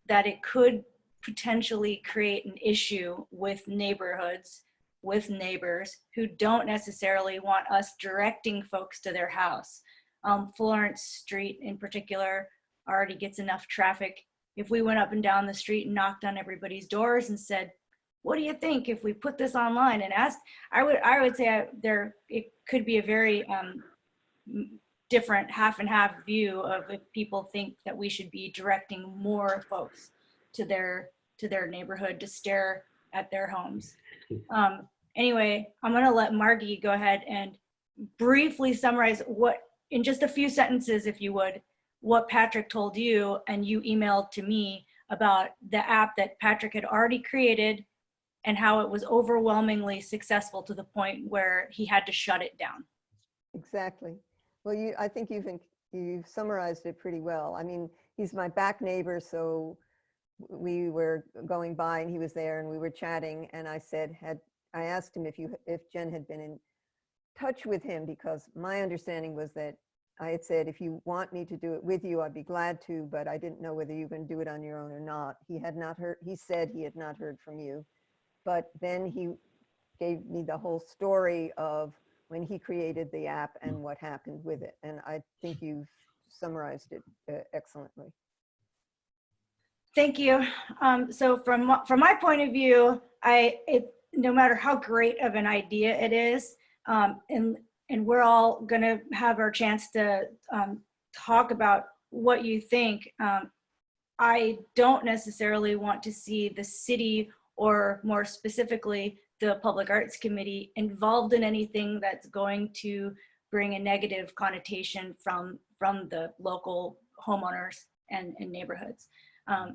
that it could potentially create an issue with neighborhoods, with neighbors who don't necessarily want us directing folks to their house. Florence Street in particular already gets enough traffic. If we went up and down the street and knocked on everybody's doors and said, what do you think if we put this online, and asked, I would say it could be a very different half and half view of if people think that we should be directing more folks to their neighborhood to stare at their homes. Anyway, I'm gonna let Margie go ahead and briefly summarize what, in just a few sentences, if you would, what Patrick told you and you emailed to me about the app that Patrick had already created and how it was overwhelmingly successful to the point where he had to shut it down. Exactly. Well, I think you've summarized it pretty well. I mean, he's my back neighbor, so we were going by and he was there and we were chatting, and I asked him if Jen had been in touch with him, because my understanding was that I had said, if you want me to do it with you, I'd be glad to, but I didn't know whether you can do it on your own or not. He said he had not heard from you, but then he gave me the whole story of when he created the app and what happened with it. And I think you've summarized it excellently. Thank you. So from my point of view, no matter how great of an idea it is, and we're all gonna have our chance to talk about what you think. I don't necessarily want to see the city, or more specifically, the Public Arts Committee, involved in anything that's going to bring a negative connotation from the local homeowners and neighborhoods.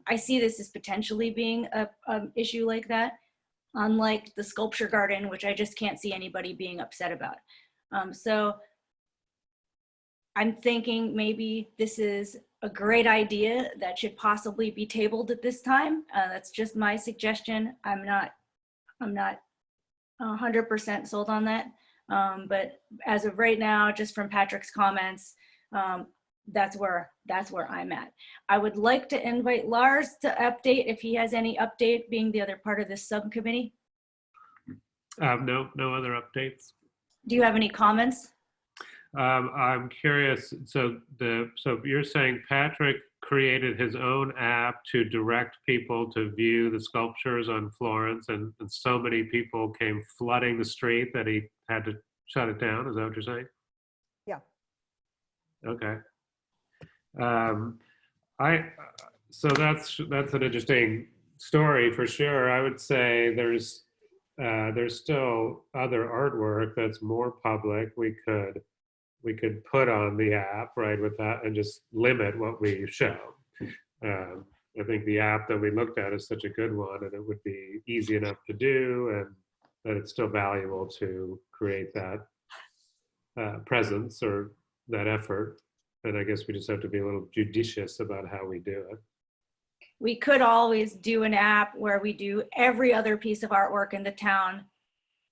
I see this as potentially being an issue like that, unlike the sculpture garden, which I just can't see anybody being upset about. So I'm thinking maybe this is a great idea that should possibly be tabled at this time. That's just my suggestion. I'm not 100% sold on that. But as of right now, just from Patrick's comments, that's where I'm at. I would like to invite Lars to update if he has any update, being the other part of this subcommittee. No other updates. Do you have any comments? I'm curious. So you're saying Patrick created his own app to direct people to view the sculptures on Florence, and so many people came flooding the street that he had to shut it down. Is that what you're saying? Yeah. Okay. So that's an interesting story for sure. I would say there's still other artwork that's more public. We could put on the app, right, with that, and just limit what we show. I think the app that we looked at is such a good one, and it would be easy enough to do, and that it's still valuable to create that presence or that effort. And I guess we just have to be a little judicious about how we do it. We could always do an app where we do every other piece of artwork in the town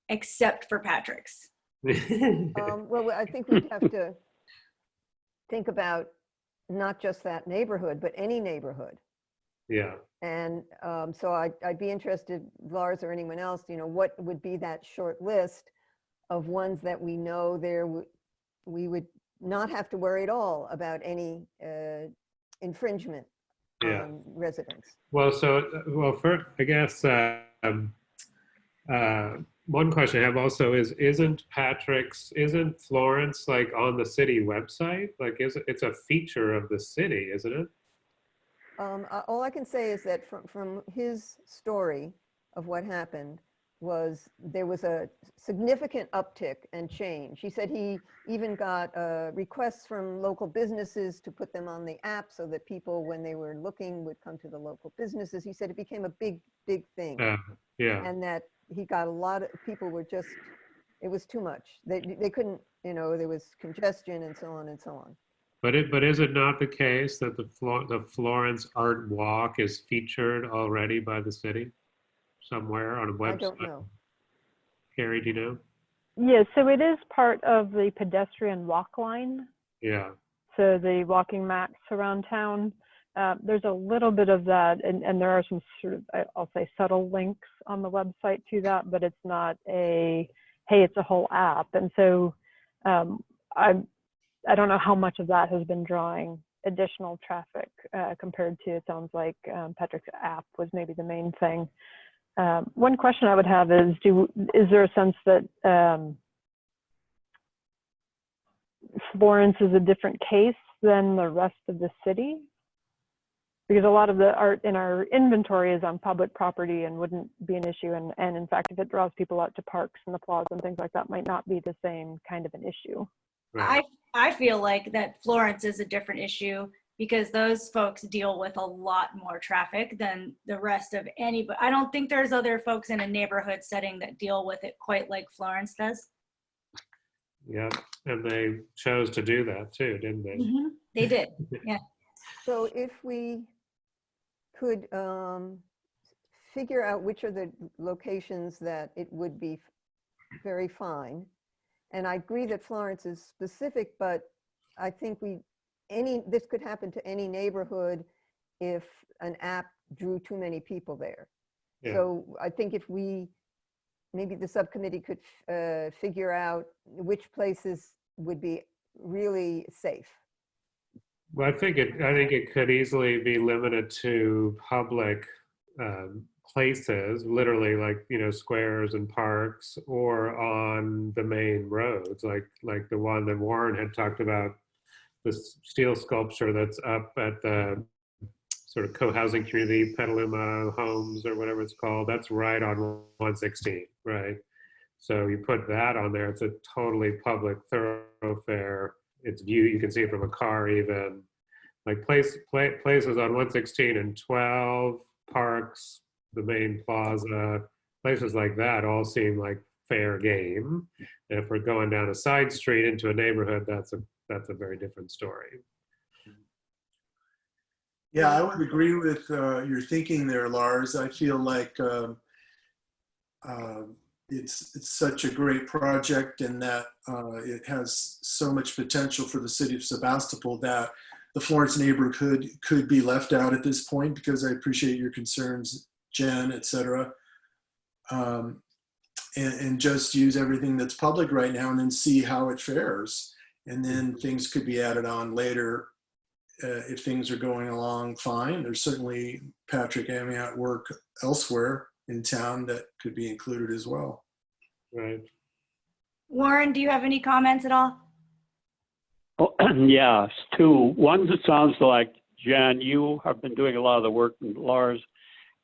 except for Patrick's. Well, I think we'd have to think about not just that neighborhood, but any neighborhood. Yeah. And so I'd be interested, Lars or anyone else, what would be that short list of ones that we know we would not have to worry at all about any infringement on residents. Well, first, I guess one question I have also is, isn't Florence like on the city website? Like, it's a feature of the city, isn't it? All I can say is that from his story of what happened was there was a significant uptick and change. He said he even got requests from local businesses to put them on the app so that people, when they were looking, would come to the local businesses. He said it became a big thing. Yeah. And that he got a lot of people were just, it was too much. They couldn't, there was congestion and so on and so on. But is it not the case that the Florence Art Walk is featured already by the city somewhere on a website? I don't know. Kari, do you know? Yeah, so it is part of the pedestrian walk line. Yeah. So the walking maps around town, there's a little bit of that, and there are some sort of, I'll say, subtle links on the website to that, but it's not hey, it's a whole app. And so I don't know how much of that has been drawing additional traffic compared to, it sounds like Patrick's app was maybe the main thing. One question I would have is there a sense that Florence is a different case than the rest of the city? Because a lot of the art in our inventory is on public property and wouldn't be an issue. And in fact, if it draws people out to parks and the plaza and things like that, might not be the same kind of an issue. Right. I feel like that Florence is a different issue because those folks deal with a lot more traffic than the rest of anybody. I don't think there's other folks in a neighborhood setting that deal with it quite like Florence does. Yeah, and they chose to do that too, didn't they? Mm-hmm. They did, yeah. So if we could figure out which are the locations that it would be very fine. And I agree that Florence is specific, but I think this could happen to any neighborhood if an app drew too many people there. Yeah. So I think if maybe the subcommittee could figure out which places would be really safe. Well, I think it could easily be limited to public places, literally like, squares and parks, or on the main roads, like the one that Warren had talked about, the steel sculpture that's up at the sort of co-housing community, Petaluma Homes or whatever it's called. That's right on 116, right? So you put that on there, it's a totally public thoroughfare. It's viewed, you can see it from a car even. Like places on 116 and 12, parks, the main plaza, places like that all seem like fair game. And if we're going down a side street into a neighborhood, that's a very different story. Yeah, I would agree with your thinking there, Lars. I feel like it's such a great project, and that it has so much potential for the city of Sebastopol that the Florence neighborhood could be left out at this point, because I appreciate your concerns, Jen, et cetera. And just use everything that's public right now and then see how it fares. and then things could be added on later if things are going along fine. There's certainly Patrick Amiot work elsewhere in town that could be included as well. Right. Warren, do you have any comments at all? Oh, yeah, two. One, it sounds like, Jen, you have been doing a lot of the work, and Lars,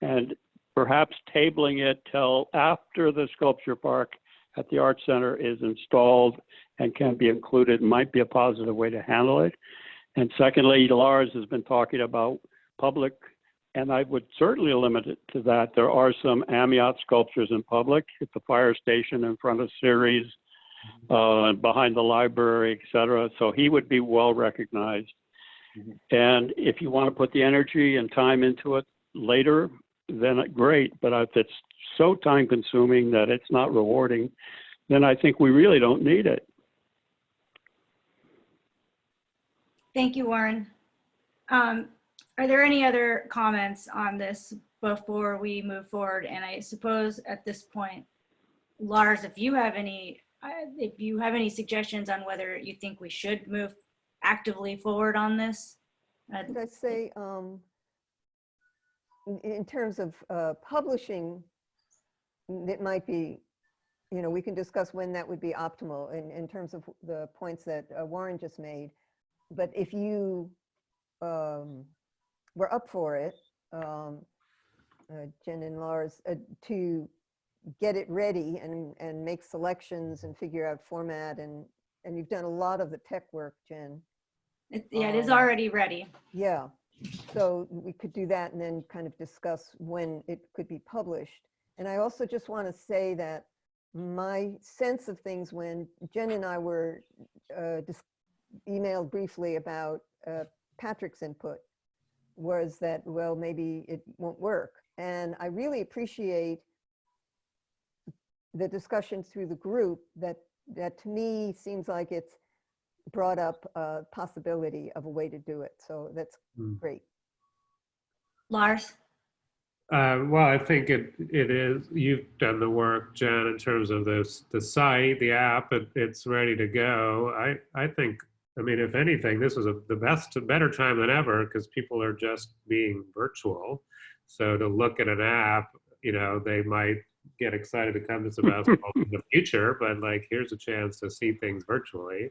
and perhaps tabling it till after the sculpture park at the Art Center is installed and can be included might be a positive way to handle it. And secondly, Lars has been talking about public, and I would certainly limit it to that. There are some Amiot sculptures in public at the fire station in front of Ceres, behind the library, et cetera. So he would be well recognized. And if you want to put the energy and time into it later, then great. But if it's so time consuming that it's not rewarding, then I think we really don't need it. Thank you, Warren. Are there any other comments on this before we move forward? And I suppose at this point, Lars, if you have any suggestions on whether you think we should move actively forward on this. Did I say, in terms of publishing, it might be, we can discuss when that would be optimal in terms of the points that Warren just made. But if you were up for it, Jen and Lars, to get it ready and make selections and figure out format, and you've done a lot of the tech work, Jen. It is already ready. Yeah, so we could do that and then kind of discuss when it could be published. And I also just want to say that my sense of things when Jen and I were emailed briefly about Patrick's input was that, well, maybe it won't work. And I really appreciate the discussion through the group that to me seems like it's brought up a possibility of a way to do it. So that's great. Lars? Well, I think it is, you've done the work, Jen, in terms of the site, the app, it's ready to go. I think, I mean, if anything, this was the better time than ever because people are just being virtual. So to look at an app, they might get excited to come to Sebastopol in the future, but like, here's a chance to see things virtually.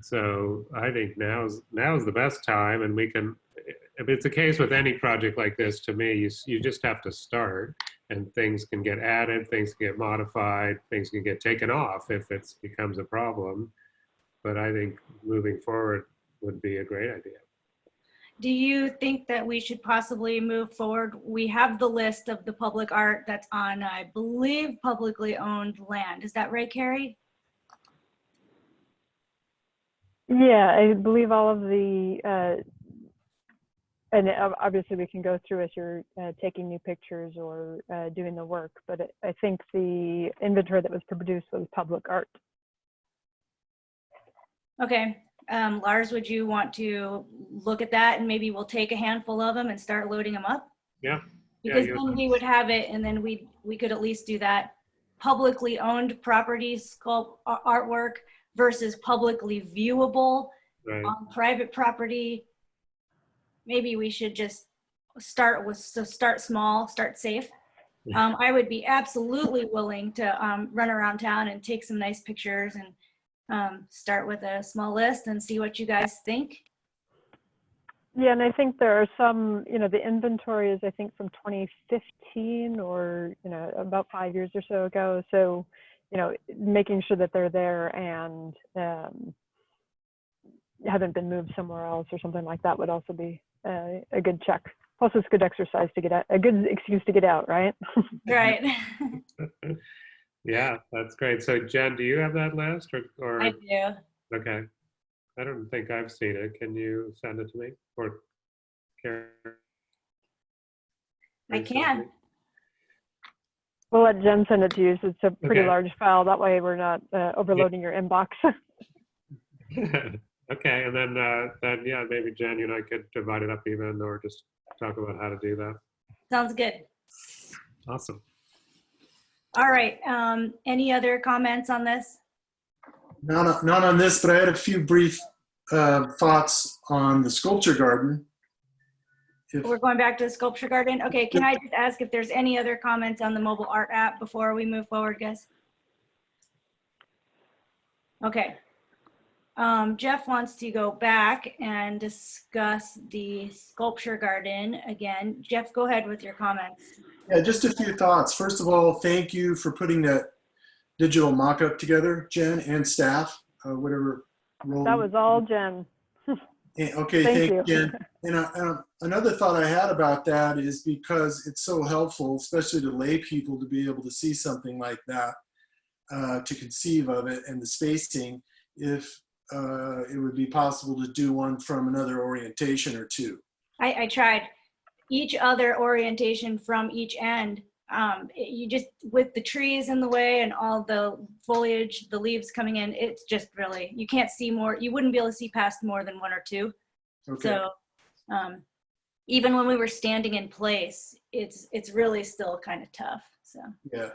So I think now's the best time, and we can, if it's the case with any project like this, to me, you just have to start, and things can get added, things can get modified, things can get taken off if it becomes a problem. But I think moving forward would be a great idea. Do you think that we should possibly move forward? We have the list of the public art that's on, I believe, publicly owned land. Is that right, Kari? Yeah, I believe all of the, and obviously we can go through as you're taking new pictures or doing the work, but I think the inventory that was produced was public art. Okay. Lars, would you want to look at that, and maybe we'll take a handful of them and start loading them up? Yeah. Because then we would have it, and then we could at least do that publicly owned properties artwork versus publicly viewable on private property. Maybe we should just start small, start safe. I would be absolutely willing to run around town and take some nice pictures and start with a small list and see what you guys think. Yeah, and I think there are some, the inventory is, I think, from 2015 or, about 5 years or so ago. So, making sure that they're there and haven't been moved somewhere else or something like that would also be a good check. Plus, it's good exercise to get out, a good excuse to get out, right? Right. Yeah, that's great. So Jen, do you have that list or? I do. Okay. I don't think I've seen it. Can you send it to me? Or Karen? I can. We'll let Jen send it to you. So it's a pretty Okay. large file. That way we're not overloading your inbox. Okay, and then yeah, maybe Jen, you and I could divide it up even, or just talk about how to do that. Sounds good. Awesome. All right. Any other comments on this? Not on this, but I had a few brief thoughts on the sculpture garden. We're going back to the sculpture garden. Okay, can I just ask if there's any other comments on the mobile art app before we move forward, guys? Okay. Jeff wants to go back and discuss the sculpture garden again. Jeff, go ahead with your comments. Yeah, just a few thoughts. First of all, thank you for putting that digital mock-up together, Jen, and staff, whatever role. That was all Jen. Okay, thank you, Jen. And another thought I had about that is because it's so helpful, especially to lay people, to be able to see something like that, to conceive of it and the spacing, if it would be possible to do one from another orientation or two. I tried each other orientation from each end. You just, with the trees in the way and all the foliage, the leaves coming in, it's just really, you can't see more, you wouldn't be able to see past more than one or two. Okay. So even when we were standing in place, it's really still kind of tough. So yeah,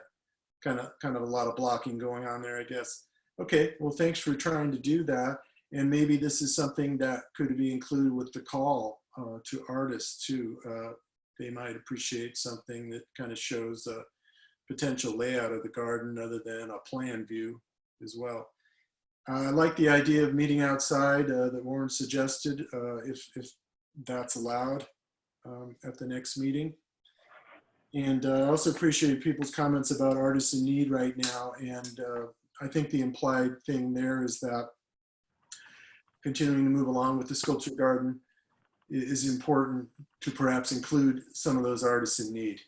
kind of a lot of blocking going on there, I guess. Okay, well, thanks for trying to do that. And maybe this is something that could be included with the call to artists too. They might appreciate something that kind of shows a potential layout of the garden other than a plan view as well. I like the idea of meeting outside that Warren suggested, if that's allowed at the next meeting. And I also appreciate people's comments about artists in need right now. And I think the implied thing there is that continuing to move along with the sculpture garden is important to perhaps include some of those artists in need.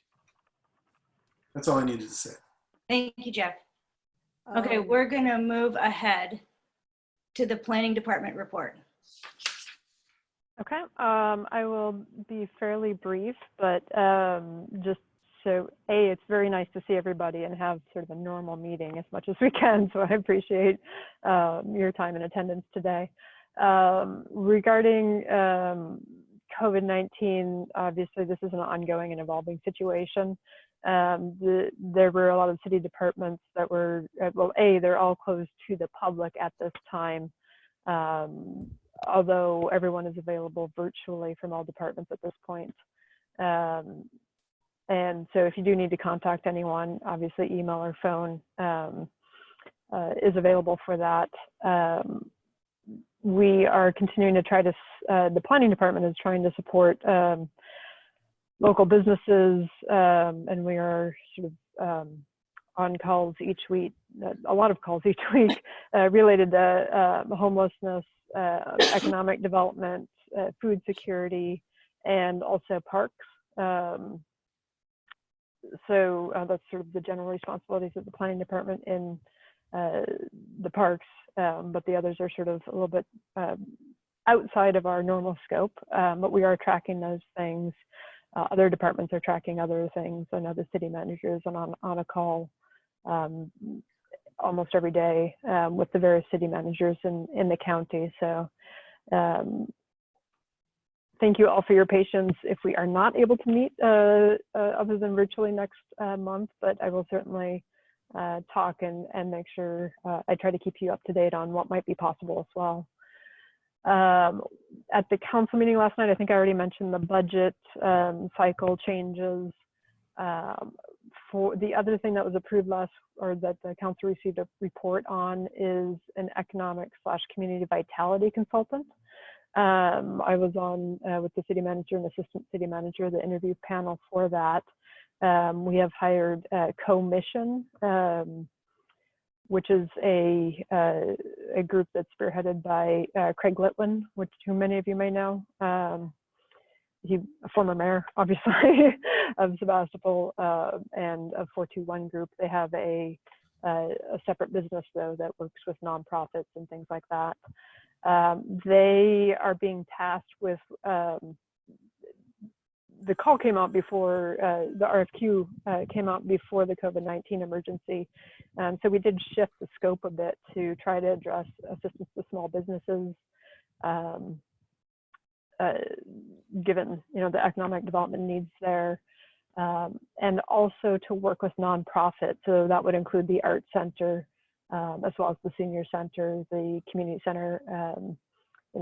That's all I needed to say. Thank you, Jeff. Okay, we're gonna move ahead to the planning department report. Okay, I will be fairly brief, but just so, it's very nice to see everybody and have sort of a normal meeting as much as we can, so I appreciate your time and attendance today. Regarding COVID-19, obviously this is an ongoing and evolving situation. There were a lot of city departments that were, well, they're all closed to the public at this time, although everyone is available virtually from all departments at this point. And so if you do need to contact anyone, obviously email or phone is available for that. We are continuing to try to, the planning department is trying to support local businesses, and we are sort of on calls each week, a lot of calls each week related to homelessness, economic development, food security, and also parks. So that's sort of the general responsibilities of the planning department in the parks, but the others are sort of a little bit outside of our normal scope, but we are tracking those things. Other departments are tracking other things. I know the city managers are on a call almost every day with the various city managers in the county. So thank you all for your patience if we are not able to meet other than virtually next month, but I will certainly talk and make sure I try to keep you up to date on what might be possible as well. At the council meeting last night, I think I already mentioned the budget cycle changes. For the other thing that was approved or that the council received a report on is an economic/community vitality consultant. I was on with the city manager and assistant city manager, the interview panel for that. We have hired Co-Mission, which is a group that's spearheaded by Craig Litwin, who many of you may know. He's a former mayor, obviously, of Sebastopol and of 421 Group. They have a separate business, though, that works with nonprofits and things like that. They are being tasked with, the call came out before, the RFQ came out before the COVID-19 emergency. So we did shift the scope a bit to try to address assistance to small businesses, given the economic development needs there, and also to work with nonprofits. So that would include the Art Center, as well as the senior center, the community center.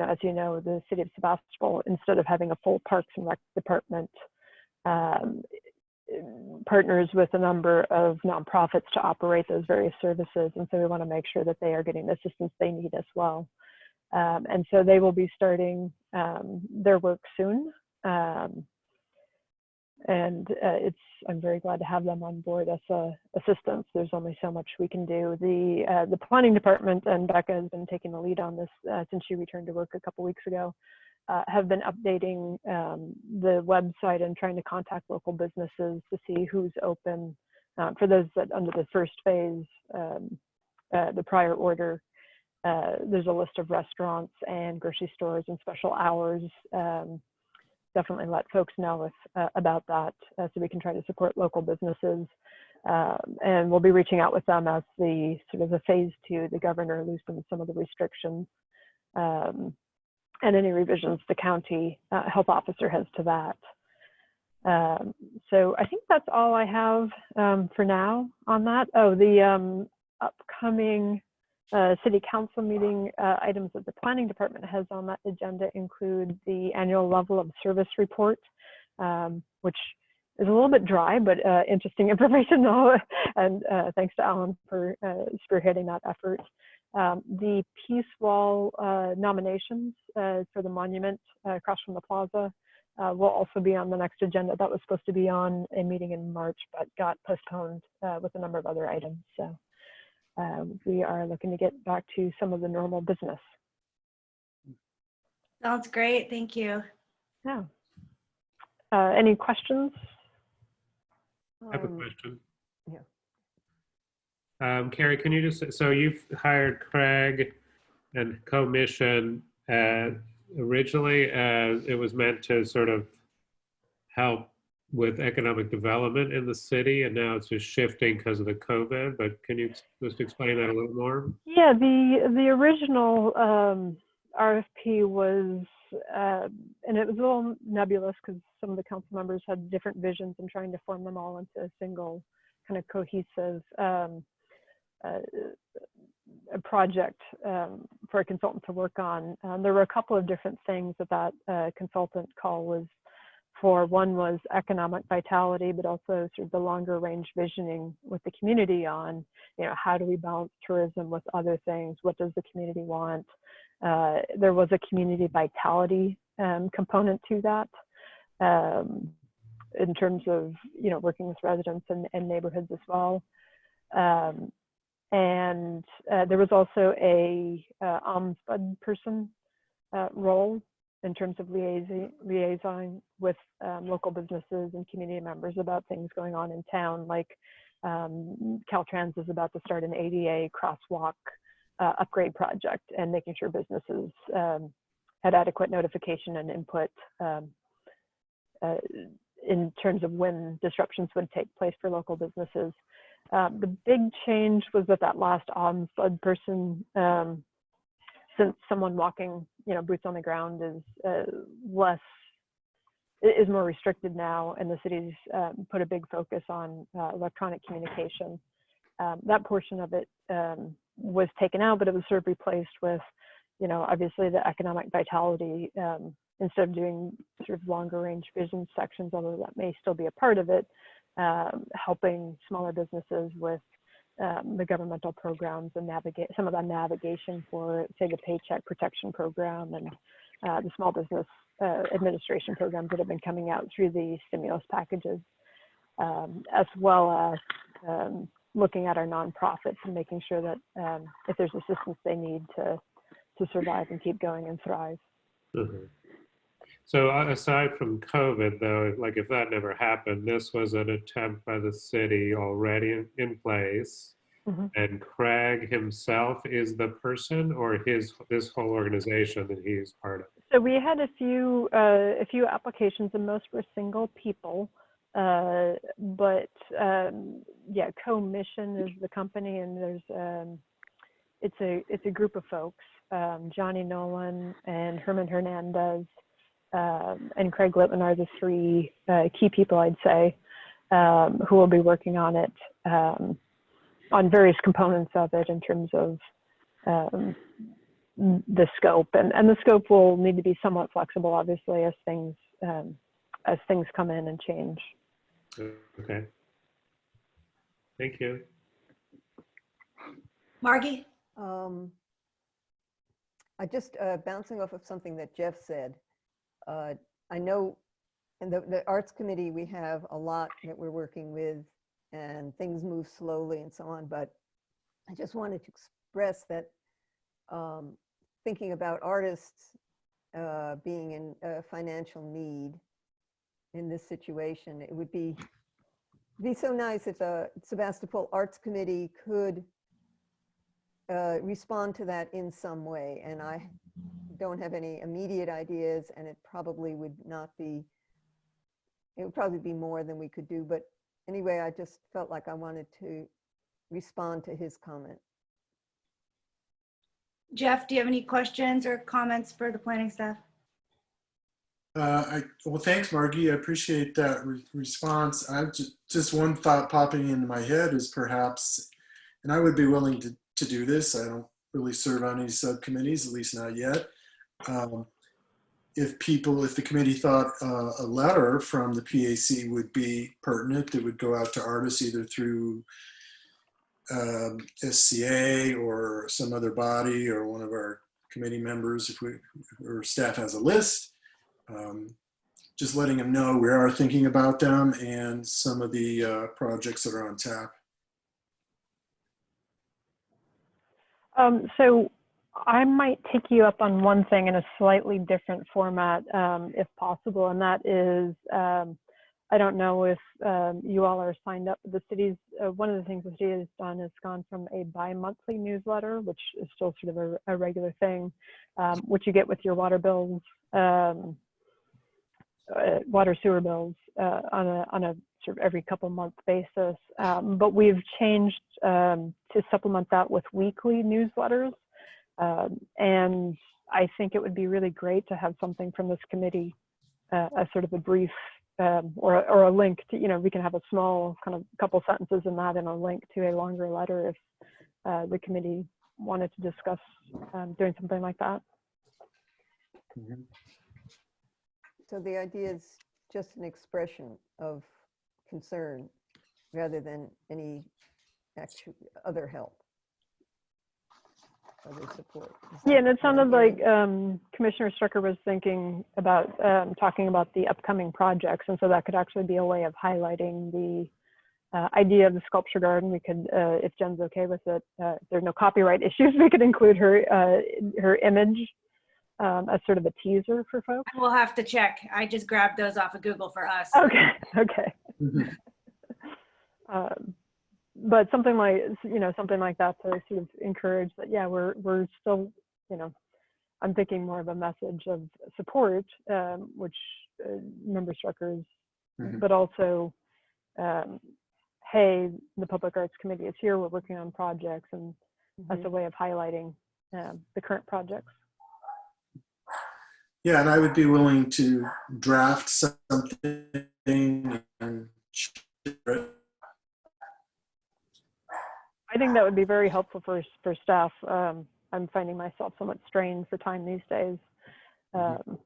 As you know, the city of Sebastopol, instead of having a full Parks and Rec department, partners with a number of nonprofits to operate those various services. And so we want to make sure that they are getting the assistance they need as well. And so they will be starting their work soon. I'm very glad to have them on board as assistants. There's only so much we can do. The planning department, and Becca has been taking the lead on this since she returned to work a couple weeks ago, have been updating the website and trying to contact local businesses to see who's open. For those that under the first phase, the prior order, there's a list of restaurants and grocery stores and special hours. Definitely let folks know about that so we can try to support local businesses. And we'll be reaching out with them as the phase 2, the governor loosened some of the restrictions and any revisions the county health officer has to that. So I think that's all I have for now on that. Oh, the upcoming city council meeting items that the planning department has on that agenda include the annual level of service report, which is a little bit dry, but interesting information. And thanks to Alan for spearheading that effort. The Peace Wall nominations for the monument across from the plaza will also be on the next agenda. That was supposed to be on a meeting in March, but got postponed with a number of other items. So we are looking to get back to some of the normal business. Sounds great. Thank you. Yeah. Any questions? I have a question. Yeah. Kari, can you just, so you've hired Craig and commission originally it was meant to sort of help with economic development in the city, and now it's just shifting because of the COVID, but can you just explain that a little more? Yeah, the original RFP was, and it was a little nebulous because some of the council members had different visions and trying to form them all into a single kind of cohesive a project for a consultant to work on. There were a couple of different things that consultant call was for. One was economic vitality, but also sort of the longer range visioning with the community on, how do we balance tourism with other things? What does the community want? There was a community vitality component to that in terms of, working with residents and neighborhoods as well. And there was also a ombudsperson role in terms of liaison with local businesses and community members about things going on in town, like Caltrans is about to start an ADA crosswalk upgrade project, and making sure businesses had adequate notification and input in terms of when disruptions would take place for local businesses. The big change was that last ombudsperson, since someone walking, boots on the ground is more restricted now, and the city's put a big focus on electronic communication. That portion of it was taken out, but it was sort of replaced with, obviously the economic vitality, instead of doing sort of longer range vision sections, although that may still be a part of it, helping smaller businesses with the governmental programs and navigate some of the navigation for, say, the Paycheck Protection Program and the small business administration programs that have been coming out through the stimulus packages, as well as looking at our nonprofits and making sure that if there's assistance they need to survive and keep going and thrive. Mm-hmm. So aside from COVID, though, like if that never happened, this was an attempt by the city already in place. Mm-hmm. And Craig himself is the person, or this whole organization that he's part of? So we had a few applications, and most were single people. But Co-Mission is the company, and there's it's a group of folks. Johnny Nolan and Herman Hernandez and Craig Littman are the three key people, I'd say, who will be working on it. on various components of it in terms of the scope, and the scope will need to be somewhat flexible, obviously, as things come in and change. Okay. Thank you. Margie? I just, bouncing off of something that Jeff said, I know in the Arts Committee, we have a lot that we're working with and things move slowly and so on, but I just wanted to express that thinking about artists being in financial need in this situation, it would be so nice if the Sebastopol Arts Committee could respond to that in some way. And I don't have any immediate ideas, and it probably would not be, it would probably be more than we could do. But anyway, I just felt like I wanted to respond to his comment. Jeff, do you have any questions or comments for the planning staff? Well, thanks, Margie. I appreciate that response. I just one thought popping into my head is perhaps, and I would be willing to do this. I don't really serve on any subcommittees, at least not yet. If the committee thought a letter from the PAC would be pertinent, that would go out to artists either through SCA or some other body or one of our committee members, or staff has a list, just letting them know we are thinking about them and some of the projects that are on tap. So I might take you up on one thing in a slightly different format, if possible, and that is, I don't know if you all are signed up. The city's, one of the things the city has done is gone from a bi-monthly newsletter, which is still sort of a regular thing, which you get with your water bills, water sewer bills on a sort of every couple month basis. But we've changed to supplement that with weekly newsletters. And I think it would be really great to have something from this committee, a sort of a brief or a link to, we can have a small kind of couple sentences in that and a link to a longer letter if the committee wanted to discuss doing something like that. Mm-hmm. So the idea is just an expression of concern rather than any actual other help, other support. Yeah, and it sounded like Commissioner Strucker was thinking about talking about the upcoming projects, and so that could actually be a way of highlighting the idea of the sculpture garden. We could, if Jen's okay with it, if there are no copyright issues, we could include her image as sort of a teaser for folks. We'll have to check. I just grabbed those off of Google for us. Okay, okay. But something like, something like that to sort of encourage that, yeah, we're still, I'm thinking more of a message of support, which member Strucker's, but also, hey, the Public Arts Committee is here, we're working on projects, and that's a way of highlighting the current projects. Yeah, and I would be willing to draft something and share it. I think that would be very helpful for staff. I'm finding myself somewhat strained for time these days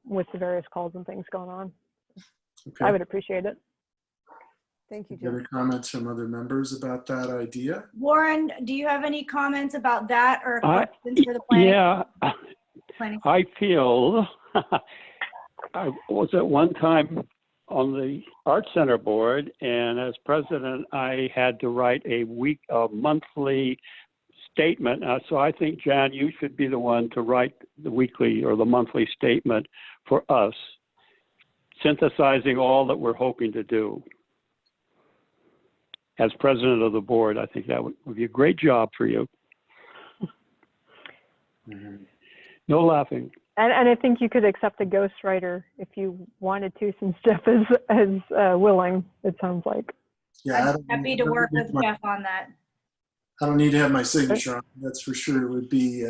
with the various calls and things going on. Okay. I would appreciate it. Thank you, Jim. Other comments from other members about that idea? Warren, do you have any comments about that or questions for the planning? Yeah, I feel I was at one time on the Art Center board, and as president, I had to write a monthly statement. So I think, Jan, you should be the one to write the weekly or the monthly statement for us, synthesizing all that we're hoping to do. As president of the board, I think that would be a great job for you. No laughing. And I think you could accept a ghostwriter if you wanted to, since Jeff is willing, it sounds like. Yeah, I'm happy to work with Jeff on that. I don't need to have my signature on it, that's for sure. It would be,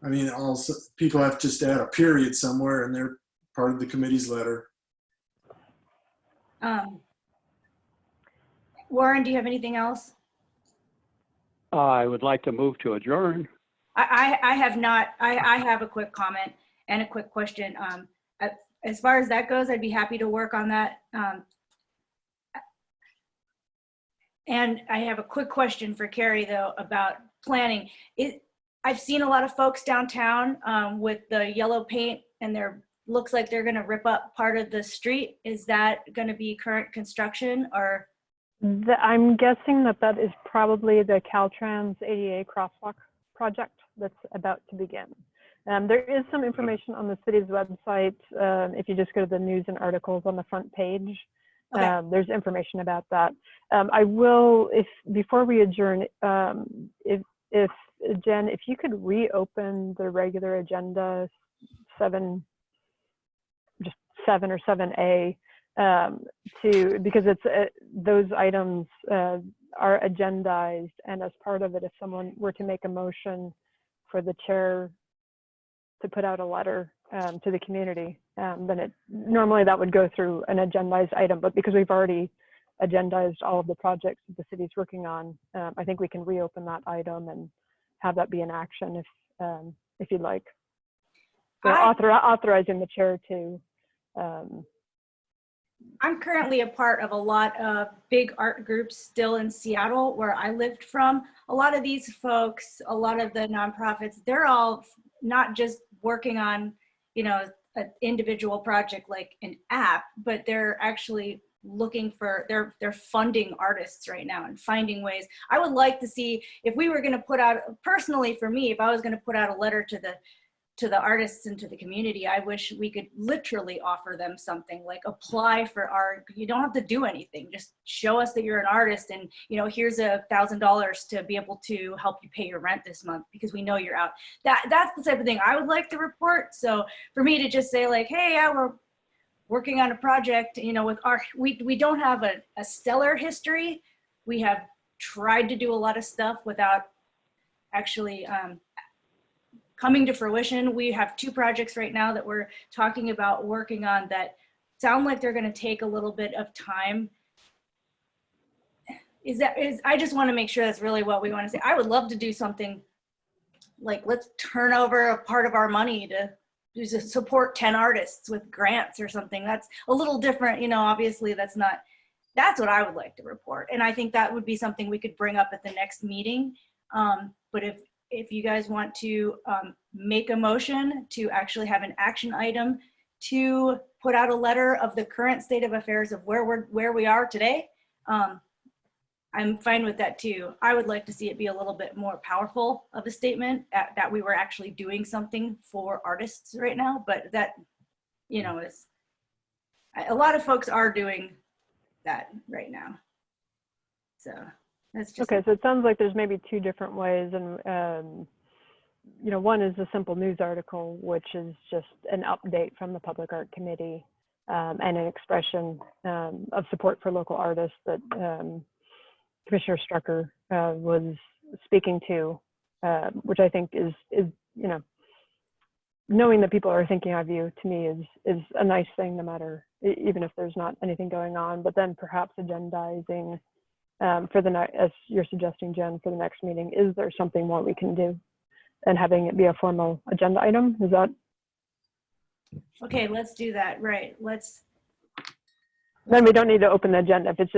I mean, also people have to just add a period somewhere and they're part of the committee's letter. Warren, do you have anything else? I would like to move to adjourn. I have not, I have a quick comment and a quick question. As far as that goes, I'd be happy to work on that. And I have a quick question for Kari though about planning. I've seen a lot of folks downtown with the yellow paint, and looks like they're gonna rip up part of the street. Is that gonna be current construction, or? I'm guessing that is probably the Caltrans ADA crosswalk project that's about to begin. There is some information on the city's website. If you just go to the news and articles on the front page, okay. There's information about that. I will, before we adjourn, if Jen, if you could reopen the regular agenda 7 or 7A, because it's those items are agendized, and as part of it, if someone were to make a motion for the chair to put out a letter to the community, then normally that would go through an agendized item, but because we've already agendized all of the projects that the city's working on, I think we can reopen that item and have that be an action if you'd like. So authorizing the chair to. I'm currently a part of a lot of big art groups still in Seattle, where I lived from. A lot of these folks, a lot of the nonprofits, they're all not just working on, an individual project like an app, but they're actually looking for, they're funding artists right now and finding ways. I would like to see, if we were going to put out, personally for me, if I was going to put out a letter to the artists and to the community, I wish we could literally offer them something like apply for art. You don't have to do anything. Just show us that you're an artist, and here's $1,000 to be able to help you pay your rent this month because we know you're out. That's the type of thing I would like to report. So for me to just say like, hey, yeah, we're working on a project, with our, we don't have a stellar history. We have tried to do a lot of stuff without actually coming to fruition. We have 2 projects right now that we're talking about working on that sound like they're going to take a little bit of time. I just want to make sure that's really what we want to say. I would love to do something like, let's turn over a part of our money to support 10 artists with grants or something. That's a little different, obviously that's what I would like to report. And I think that would be something we could bring up at the next meeting. But if you guys want to make a motion to actually have an action item to put out a letter of the current state of affairs of where we are today, I'm fine with that too. I would like to see it be a little bit more powerful of a statement that we were actually doing something for artists right now, but that, is, a lot of folks are doing that right now. So. That's just okay, so it sounds like there's maybe 2 different ways, and one is a simple news article, which is just an update from the Public Art Committee and an expression of support for local artists that Commissioner Strucker was speaking to, which I think is knowing that people are thinking of you, to me is a nice thing, no matter, even if there's not anything going on. But then perhaps agendizing. For the next, as you're suggesting, Jen, for the next meeting, is there something more we can do, and having it be a formal agenda item? Is that okay? Let's do that. Right. Then we don't need to open the agenda if it's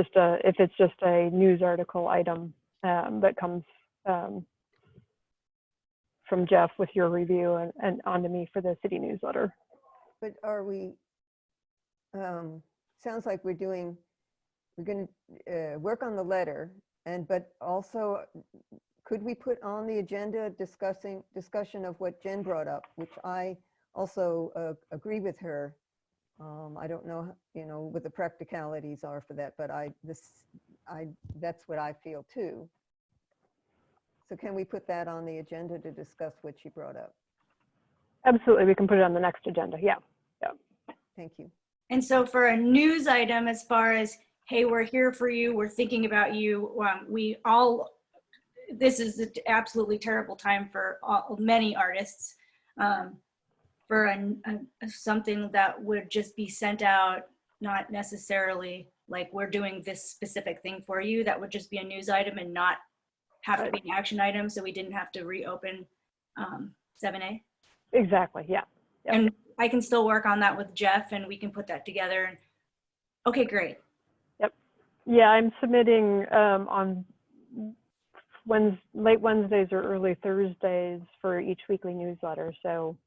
just a news article item that comes from Jeff with your review and onto me for the city newsletter. But are we? Sounds like we're going to work on the letter, but also could we put on the agenda discussion of what Jen brought up, which I also agree with her. I don't know, what the practicalities are for that, but that's what I feel too. So can we put that on the agenda to discuss what she brought up? Absolutely, we can put it on the next agenda. Yeah. Thank you. And so for a news item, as far as, hey, we're here for you, we're thinking about you, this is an absolutely terrible time for many artists. For something that would just be sent out, not necessarily like we're doing this specific thing for you, that would just be a news item and not have to be an action item, so we didn't have to reopen 7A. Exactly, yeah. Yep. And I can still work on that with Jeff, and we can put that together. Okay, great. Yep. Yeah, I'm submitting on late Wednesdays or early Thursdays for each weekly newsletter. So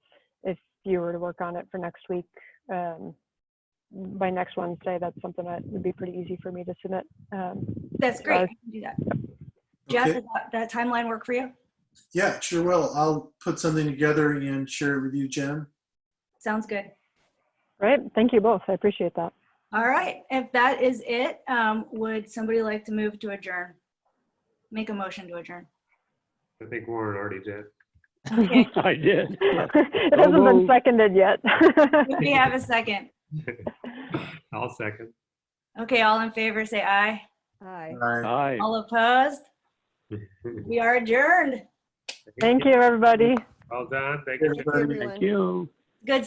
if you were to work on it for next week, by next Wednesday, that's something that would be pretty easy for me to submit. That's great. I can do that. Jeff, Okay. does that timeline work for you? Yeah, sure will. I'll put something together and share it with you, Jen. Sounds good. Right. Thank you both. I appreciate that. All right. If that is it, would somebody like to move to adjourn? Make a motion to adjourn. I think Warren already did. Okay. I did. It hasn't been seconded yet. We have a second. I'll second. Okay, all in favor, say aye. Aye. Aye. All opposed? We are adjourned. Thank you, everybody. Well done. Thank Hey, you. everybody. everyone. Thank you. Good